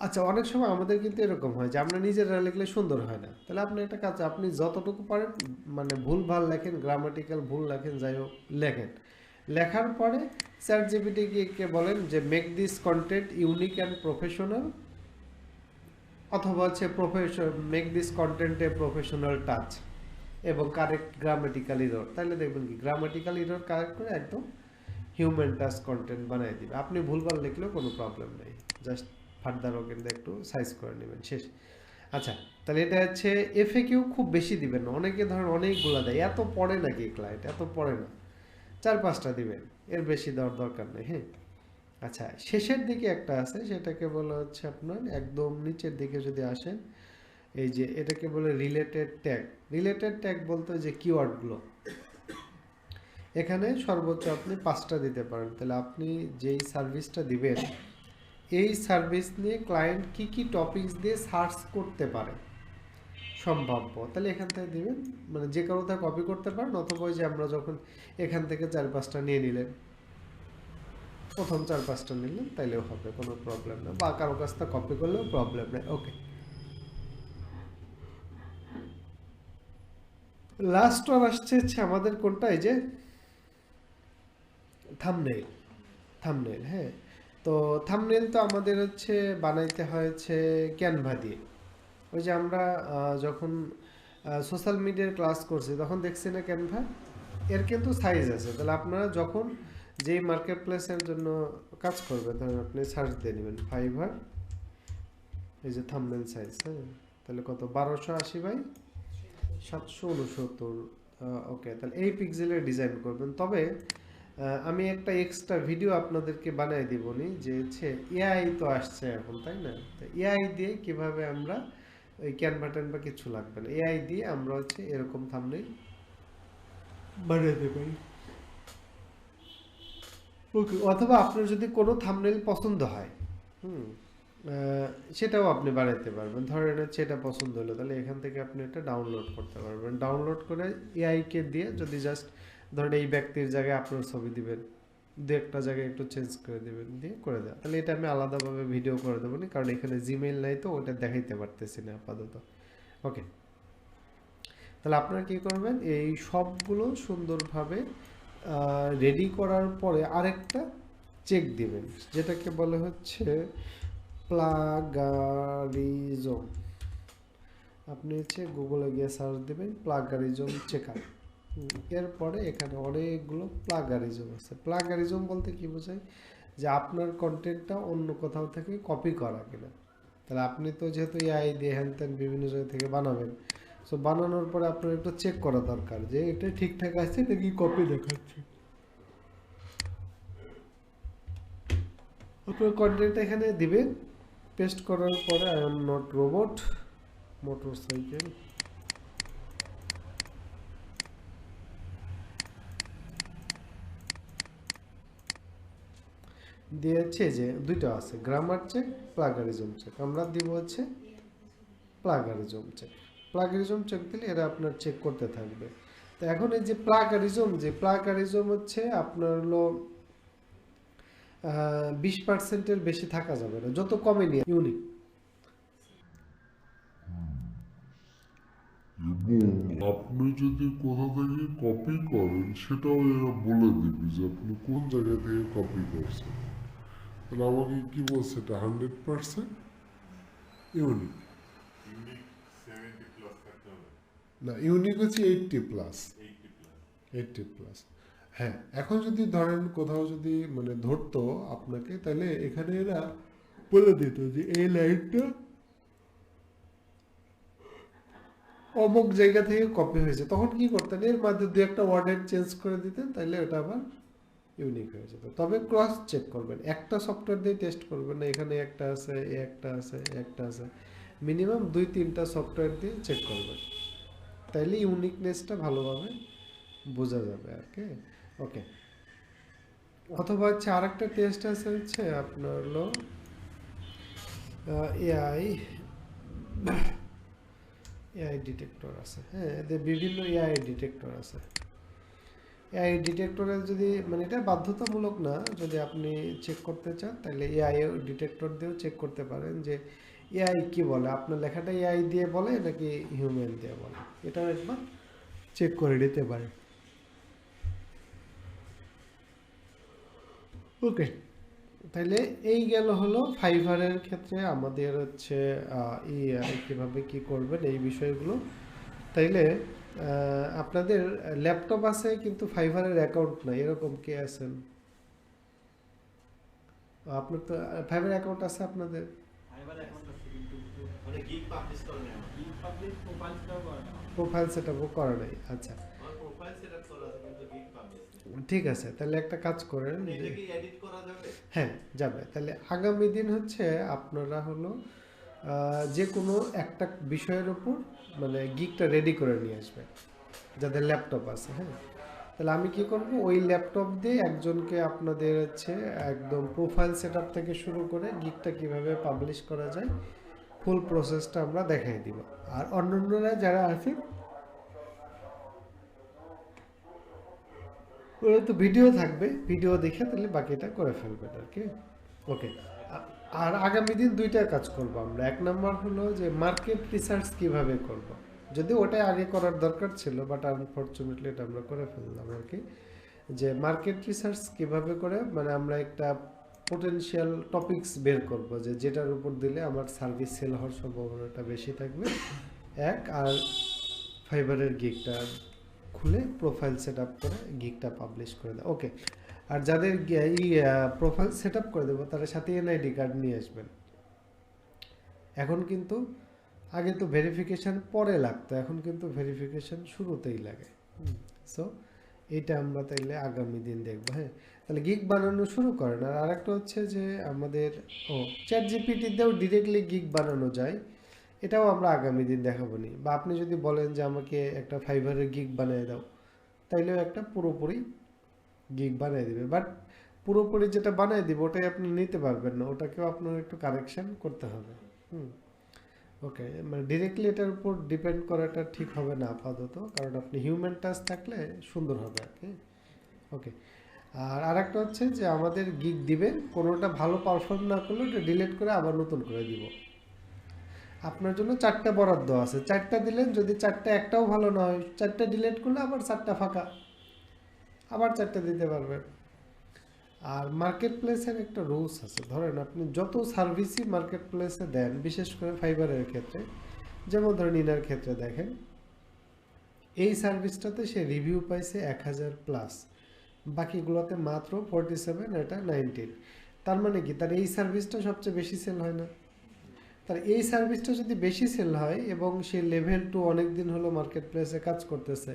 আচ্ছা অনেক সময় আমাদের কিন্তু এরকম হয় যে আমরা নিজেরা লিখলে সুন্দর হয় না। তাহলে আপনি একটা কাজ, আপনি যতটুকু পারেন মানে ভুল ভাল লেখেন, গ্রামাটিক্যাল ভুল লেখেন, যাই হোক লেখেন। লেখার পরে ChatGPT-কে বলেন যে make this content unique and professional, অথবা হচ্ছে make this content a professional touch এবং কারেক্ট গ্রামাটিক্যাল ইরর। তাহলে দেখবেন কি গ্রামাটিক্যাল ইরর কারেক্ট করে একদম হিউম্যান টাচ কন্টেন্ট বানিয়ে দিবে। আপনি ভুলভাল লিখলেও কোনো প্রবলেম নেই, জাস্ট ফার্দার ওকে একটু সাইজ করে নেবেন, শেষ। আচ্ছা, তাহলে এটা হচ্ছে এফএকিউ খুব বেশি দিবেন না। অনেকে ধরেন অনেকগুলো দেয়, এত পড়ে নাকি ক্লায়েন্ট, এত পড়ে না, 4-5টা দিবেন, এর বেশি দেওয়ার দরকার নেই, হ্যাঁ। আচ্ছা, শেষের দিকে একটা আছে, সেটাকে বলা হচ্ছে আপনার একদম নিচের দিকে যদি আসেন, এই যে এটাকে বলে রিলেটেড ট্যাগ। রিলেটেড ট্যাগ বলতে যে কিওয়ার্ডগুলো, এখানে সর্বোচ্চ আপনি 5টা দিতে পারেন। তাহলে আপনি যেই সার্ভিসটা দিবেন, এই সার্ভিস নিয়ে ক্লায়েন্ট কি কি টপিকস দিয়ে সার্চ করতে পারে, সম্ভাব্য, তাহলে এখান থেকে দিবেন, মানে যে কারো তা কপি করতে পারেন, অথবা ওই যে আমরা যখন এখান থেকে 4-5টা নিয়ে নিলেন, প্রথম 4-5টা নিলেন তাইলেও হবে, কোনো প্রবলেম না, বা কারো কাছ থেকে কপি করলেও প্রবলেম নেই। ওকে, লাস্ট ওয়ান আসছে হচ্ছে আমাদের কোনটা, এই যে থাম্বনেইল। থাম্বনেইল, হ্যাঁ, তো থাম্বনেইল তো আমাদের হচ্ছে বানাইতে হয়েছে ক্যানভা দিয়ে। ওই যে আমরা যখন সোশ্যাল মিডিয়ার ক্লাস করছি তখন দেখছি না ক্যানভা, এর কিন্তু সাইজ আছে। তাহলে আপনারা যখন যেই মার্কেট প্লেসের জন্য কাজ করবেন, ধরেন আপনি সার্চ দিয়ে নেবেন ফাইবার, এই যে থাম্বনেইল সাইজ, হ্যাঁ, তাহলে কত, 1280 বাই 769। ওকে, তাহলে এই পিক্সেলের ডিজাইন করবেন। তবে আমি একটা এক্সট্রা ভিডিও আপনাদেরকে বানিয়ে দিবনি, যে হচ্ছে এআই তো আসছে এখন, তাই না? তো এআই দিয়ে কিভাবে আমরা ওই ক্যানভা ট্যানভা কিছু লাগবে না, এআই দিয়ে আমরা হচ্ছে এরকম থাম্বনেইল বানাতে পারি। ওকে, অথবা আপনার যদি কোনো থাম্বনেইল পছন্দ হয়, হুম, সেটাও আপনি বানাইতে পারবেন। ধরেন হচ্ছে এটা পছন্দ হলো, তাহলে এখান থেকে আপনি এটা ডাউনলোড করতে পারবেন। ডাউনলোড করে এআই কে দিয়ে যদি জাস্ট ধরেন এই ব্যক্তির জায়গায় আপনার ছবি দিবেন, দু একটা জায়গায় একটু চেঞ্জ করে দিবেন, দিয়ে করে দেওয়া, তাহলে এটা আমি আলাদাভাবে ভিডিও করে দেবো না, কারণ এখানে জিমেইল নাই তো ওটা দেখাইতে পারতেছি না আপাতত। ওকে, তাহলে আপনারা কি করবেন, এই সবগুলো সুন্দরভাবে রেডি করার পরে আরেকটা চেক দিবেন, যেটাকে বলে হচ্ছে প্লাগারিজম। আপনি হচ্ছে গুগলে গিয়ে সার্চ দেবেন প্লাগারিজম চেকার। এরপরে এখানে অনেকগুলো প্লাগারিজম আছে। প্লাগারিজম বলতে কি বোঝায়, যে আপনার কন্টেন্টটা অন্য কোথাও থেকে কপি করা কিনা। তাহলে আপনি তো যেহেতু এআই দিয়ে হ্যান ত্যান বিভিন্ন জায়গা থেকে বানাবেন, সো বানানোর পরে আপনার একটু চেক করা দরকার যে এটা ঠিকঠাক আছে নাকি কপি দেখাচ্ছে। আপনার কন্টেন্ট এখানে দিবেন, পেস্ট করার পরে I am not robot motorcycle দিয়েছে, যে দুইটা আছে, গ্রামার চেক, প্লাগারিজম চেক। আমরা দিব হচ্ছে প্লাগারিজম চেক। প্লাগারিজম চেক দিলে এরা আপনার চেক করতে থাকবে। তো এখন এই যে প্লাগারিজম হচ্ছে আপনার হলো 20%-এর বেশি থাকা যাবে না, যত কমে নিয়ে ইউনিক।
এবং আপনি যদি কোথা থেকে কপি করেন সেটাও এরা বলে দিবে যে আপনি কোন জায়গা থেকে কপি করছেন। তাহলে আমাকে কি বলছে, এটা 100% ইউনিক।
ইউনিক 70 প্লাস থাকতে হবে,
না, ইউনিক হচ্ছে 80+।
80 প্লাস।
80+। হ্যাঁ, এখন যদি ধরেন কোথাও যদি মানে ধরতো আপনাকে, তাহলে এখানে এরা বলে দিত যে এই লাইনটা অমুক জায়গা থেকে কপি হয়েছে, তখন কি করতেন, এর মধ্যে দু একটা ওয়ার্ডের চেঞ্জ করে দিতেন, তাইলে ওটা আবার ইউনিক হয়ে যেত। তবে ক্রস চেক করবেন, একটা সফটওয়্যার দিয়ে টেস্ট করবেন না, এখানে একটা আছে, একটা আছে, একটা আছে, মিনিমাম 2-3টা সফটওয়্যার দিয়ে চেক করবেন, তাইলে ইউনিকনেসটা ভালোভাবে বোঝা যাবে আর কি। ওকে, অথবা হচ্ছে আরেকটা টেস্ট আছে হচ্ছে আপনার হলো এআই এআই ডিটেক্টর আছে, হ্যাঁ, এদের বিভিন্ন এআই ডিটেক্টর আছে। এআই ডিটেক্টরে যদি মানে এটা বাধ্যতামূলক না, যদি আপনি চেক করতে চান তাহলে এআই ডিটেক্টর দিয়েও চেক করতে পারেন যে এআই কি বলে, আপনার লেখাটা এআই দিয়ে বলে নাকি হিউম্যান দিয়ে বলে, এটাও একবার চেক করে নিতে পারে। ওকে, তাহলে এই গেল হলো ফাইবারের ক্ষেত্রে আমাদের হচ্ছে এআই কীভাবে কী করবেন এই বিষয়গুলো। তাইলে আপনাদের ল্যাপটপ আছে কিন্তু ফাইবারের অ্যাকাউন্ট নাই, এরকম কে আছেন? আপনার তো ফাইবার অ্যাকাউন্ট আছে আপনাদের?
ফাইবার অ্যাকাউন্ট আছে কিন্তু মানে গিগ পাবলিশ করে না, গিগ পাবলিশ প্রোফাইল সেটআপ করে না,
প্রোফাইল সেটআপও করা নাই, আচ্ছা
আমার প্রোফাইল সেটআপ করা আছে কিন্তু গিগ পাবলিশ নেই।
ঠিক আছে, তাহলে একটা কাজ করেন,
এটা কি এডিট করা যাবে?
হ্যাঁ যাবে। তাহলে আগামী দিন হচ্ছে আপনারা হলো যে কোনো একটা বিষয়ের উপর মানে গিগটা রেডি করে নিয়ে আসবেন যাদের ল্যাপটপ আছে, হ্যাঁ। তাহলে আমি কি করব, ওই ল্যাপটপ দিয়ে একজনকে আপনাদের হচ্ছে একদম প্রোফাইল সেটআপ থেকে শুরু করে গিগটা কিভাবে পাবলিশ করা যায় ফুল প্রসেসটা আমরা দেখাই দিব। আর অন্যান্যরা যারা আছে ওরা তো ভিডিও থাকবে, ভিডিও দেখে তাহলে বাকিটা করে ফেলবেন আর কি। ওকে, আর আগামী দিন দুইটা কাজ করব আমরা। এক নম্বর হলো যে মার্কেট রিসার্চ কিভাবে করব, যদি ওটাই আগে করার দরকার ছিল বাট আনফরচুনেটলি এটা আমরা করে ফেললাম আর কি। যে মার্কেট রিসার্চ কিভাবে করে, মানে আমরা একটা পোটেনশিয়াল টপিকস বের করব যে যেটার উপর দিলে আমার সার্ভিস সেল হওয়ার সম্ভাবনাটা বেশি থাকবে এক। আর ফাইবারের গিগটা খুলে প্রোফাইল সেট আপ করে গিগটা পাবলিশ করে দেয়। ওকে, আর যাদের প্রোফাইল সেট আপ করে দেবো তাদের সাথে এনআইডি কার্ড নিয়ে আসবেন। এখন কিন্তু আগে তো ভেরিফিকেশান পরে লাগতো, এখন কিন্তু ভেরিফিকেশান শুরুতেই লাগে। সো এইটা আমরা তাইলে আগামী দিন দেখবো। হ্যাঁ, তাহলে গিগ বানানো শুরু করেন। আর আরেকটা হচ্ছে যে আমাদের চ্যাট জিপিটিতেও ডিরেক্টলি গিগ বানানো যায়, এটাও আমরা আগামী দিন দেখাবো নি। বা আপনি যদি বলেন যে আমাকে একটা ফাইবারের গিগ বানিয়ে দাও, তাইলেও একটা পুরোপুরি গিগ বানিয়ে দিবে। বাট পুরোপুরি যেটা বানিয়ে দিবে ওটাই আপনি নিতে পারবেন না, ওটাকেও আপনার একটু কারেকশন করতে হবে। ওকে, মানে ডিরেক্টলি এটার উপর ডিপেন্ড করাটা ঠিক হবে না আপাতত, কারণ আপনি হিউম্যান টাচ থাকলে সুন্দর হবে আর কি। ওকে, আর আরেকটা হচ্ছে যে আমাদের গিগ দিবেন, কোনোটা ভালো পারফর্ম না করলে ওটা ডিলিট করে আবার নতুন করে দিব। আপনার জন্য 4টা বরাদ্দ আছে, 4টা দিলেন, যদি 4টা একটাও ভালো না হয় 4টা ডিলিট করলে আবার 4টা ফাঁকা, আবার 4টা দিতে পারবেন। আর মার্কেট প্লেসের একটা রুলস আছে, ধরেন আপনি যত সার্ভিসই মার্কেট প্লেসে দেন, বিশেষ করে ফাইবারের ক্ষেত্রে, যেমন ধরেন ইনার ক্ষেত্রে দেখেন এই সার্ভিসটাতে সে রিভিউ পাইছে 1000+, বাকিগুলোতে মাত্র 47, এটা 19। তার মানে কি তার এই সার্ভিসটা সবচেয়ে বেশি সেল হয় না? তার এই সার্ভিসটা যদি বেশি সেল হয় এবং সে লেভেল 2 অনেক দিন হলো মার্কেট প্লেসে কাজ করতেছে,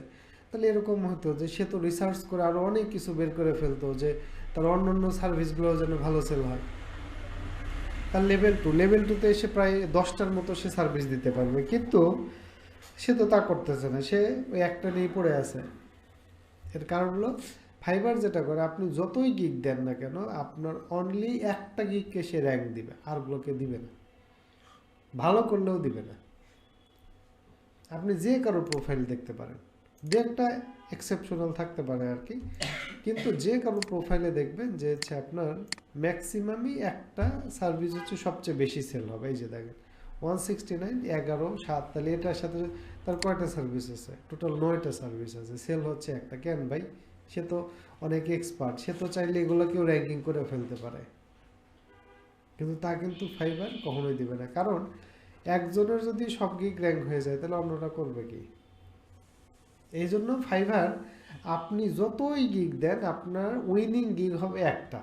তাহলে এরকম হতো যে সে তো রিসার্চ করে আরও অনেক কিছু বের করে ফেলতো যে তার অন্যান্য সার্ভিসগুলো যেন ভালো সেল হয়। তার লেভেল টুতে এসে প্রায় 10টার মতো সে সার্ভিস দিতে পারবে, কিন্তু সে তো তা করতেছে না, সে ওই একটা নিয়ে পড়ে আছে। এর কারণ হলো ফাইবার যেটা করে, আপনি যতই গিগ দেন না কেন আপনার অনলি একটা গিগকে সে র্যাঙ্ক দিবে, আরগুলোকে দিবে না, ভালো করলেও দিবে না। আপনি যে কারো প্রোফাইল দেখতে পারেন, দু একটা এক্সেপশনাল থাকতে পারে আর কি, কিন্তু যে কারো প্রোফাইলে দেখবেন যে হচ্ছে আপনার ম্যাক্সিমামই একটা সার্ভিস হচ্ছে সবচেয়ে বেশি সেল হবে। এই যে দেখেন 169, 11, 7, তাহলে এটার সাথে তার কয়টা সার্ভিস আছে? টোটাল 9টা সার্ভিস আছে, সেল হচ্ছে একটা। কেন ভাই? সে তো অনেক এক্সপার্ট, সে তো চাইলে এগুলোকেও র্যাঙ্কিং করে ফেলতে পারে, কিন্তু তা কিন্তু ফাইবার কখনোই দিবে না। কারণ একজনের যদি সব গিগ র্যাঙ্ক হয়ে যায় তাহলে অন্যটা করবে কি? এই জন্য ফাইবার আপনি যতই গিগ দেন আপনার উইনিং গিগ হবে একটা।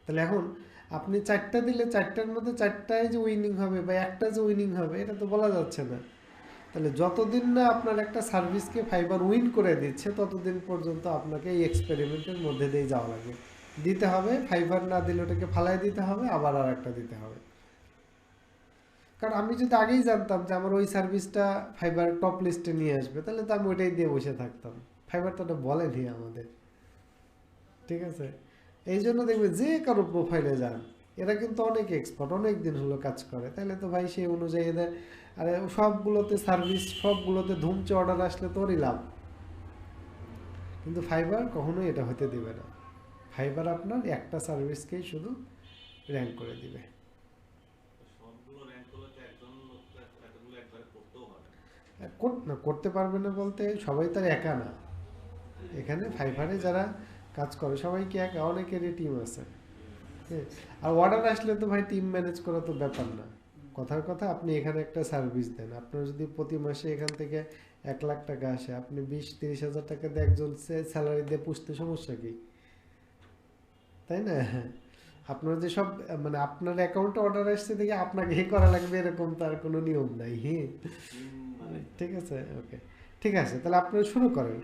তাহলে এখন আপনি 4টা দিলে 4টার মধ্যে 4টাই যে উইনিং হবে বা একটা যে উইনিং হবে এটা তো বলা যাচ্ছে না। তাহলে যতদিন না আপনার একটা সার্ভিসকে ফাইবার উইন করে দিচ্ছে ততদিন পর্যন্ত আপনাকে এই এক্সপেরিমেন্টের মধ্যে দিয়ে যাওয়া লাগে, দিতে হবে। ফাইবার না দিলে ওটাকে ফালাই দিতে হবে, আবার আর একটা দিতে হবে। কারণ আমি যদি আগেই জানতাম যে আমার ওই সার্ভিসটা ফাইবার টপ লিস্টে নিয়ে আসবে, তাহলে তো আমি ওইটাই দিয়ে বসে থাকতাম। ফাইবার তো ওটা বলেনি আমাদের, ঠিক আছে? এই জন্য দেখবে যে কারো প্রোফাইলে যান, এরা কিন্তু অনেক এক্সপার্ট, অনেক দিন হলো কাজ করে, তাহলে তো ভাই সেই অনুযায়ী এদের আরে সবগুলোতে সার্ভিস, সবগুলোতে ধুমচে অর্ডার আসলে তোরই লাভ। কিন্তু ফাইবার কখনোই এটা হতে দিবে না। ফাইবার আপনার একটা সার্ভিসকেই শুধু র্যাঙ্ক করে দিবে।
সবগুলো র্যাঙ্ক করলে তো একজন লোক তো এতগুলো একবারে করতেও হবে
না, করতে পারবে না বলতে সবাই তার একা না। এখানে ফাইবারে যারা কাজ করে সবাই কি একা? অনেকেরই টিম আছে। হ্যাঁ, আর অর্ডার আসলে তো ভাই টিম ম্যানেজ করা তো ব্যাপার না। কথার কথা, আপনি এখানে একটা সার্ভিস দেন, আপনার যদি প্রতি মাসে এখান থেকে 1 লাখ টাকা আসে, আপনি 20-30 হাজার টাকা দিয়ে একজন স্যালারি দিয়ে পুষতে সমস্যা কি? তাই না? আপনার যে সব মানে আপনার অ্যাকাউন্টে অর্ডার আসছে দেখে আপনাকে করা লাগবে এরকম তার কোনো নিয়ম নাই। হ্যাঁ, ঠিক আছে? ওকে, ঠিক আছে, তাহলে আপনারা শুরু করেন।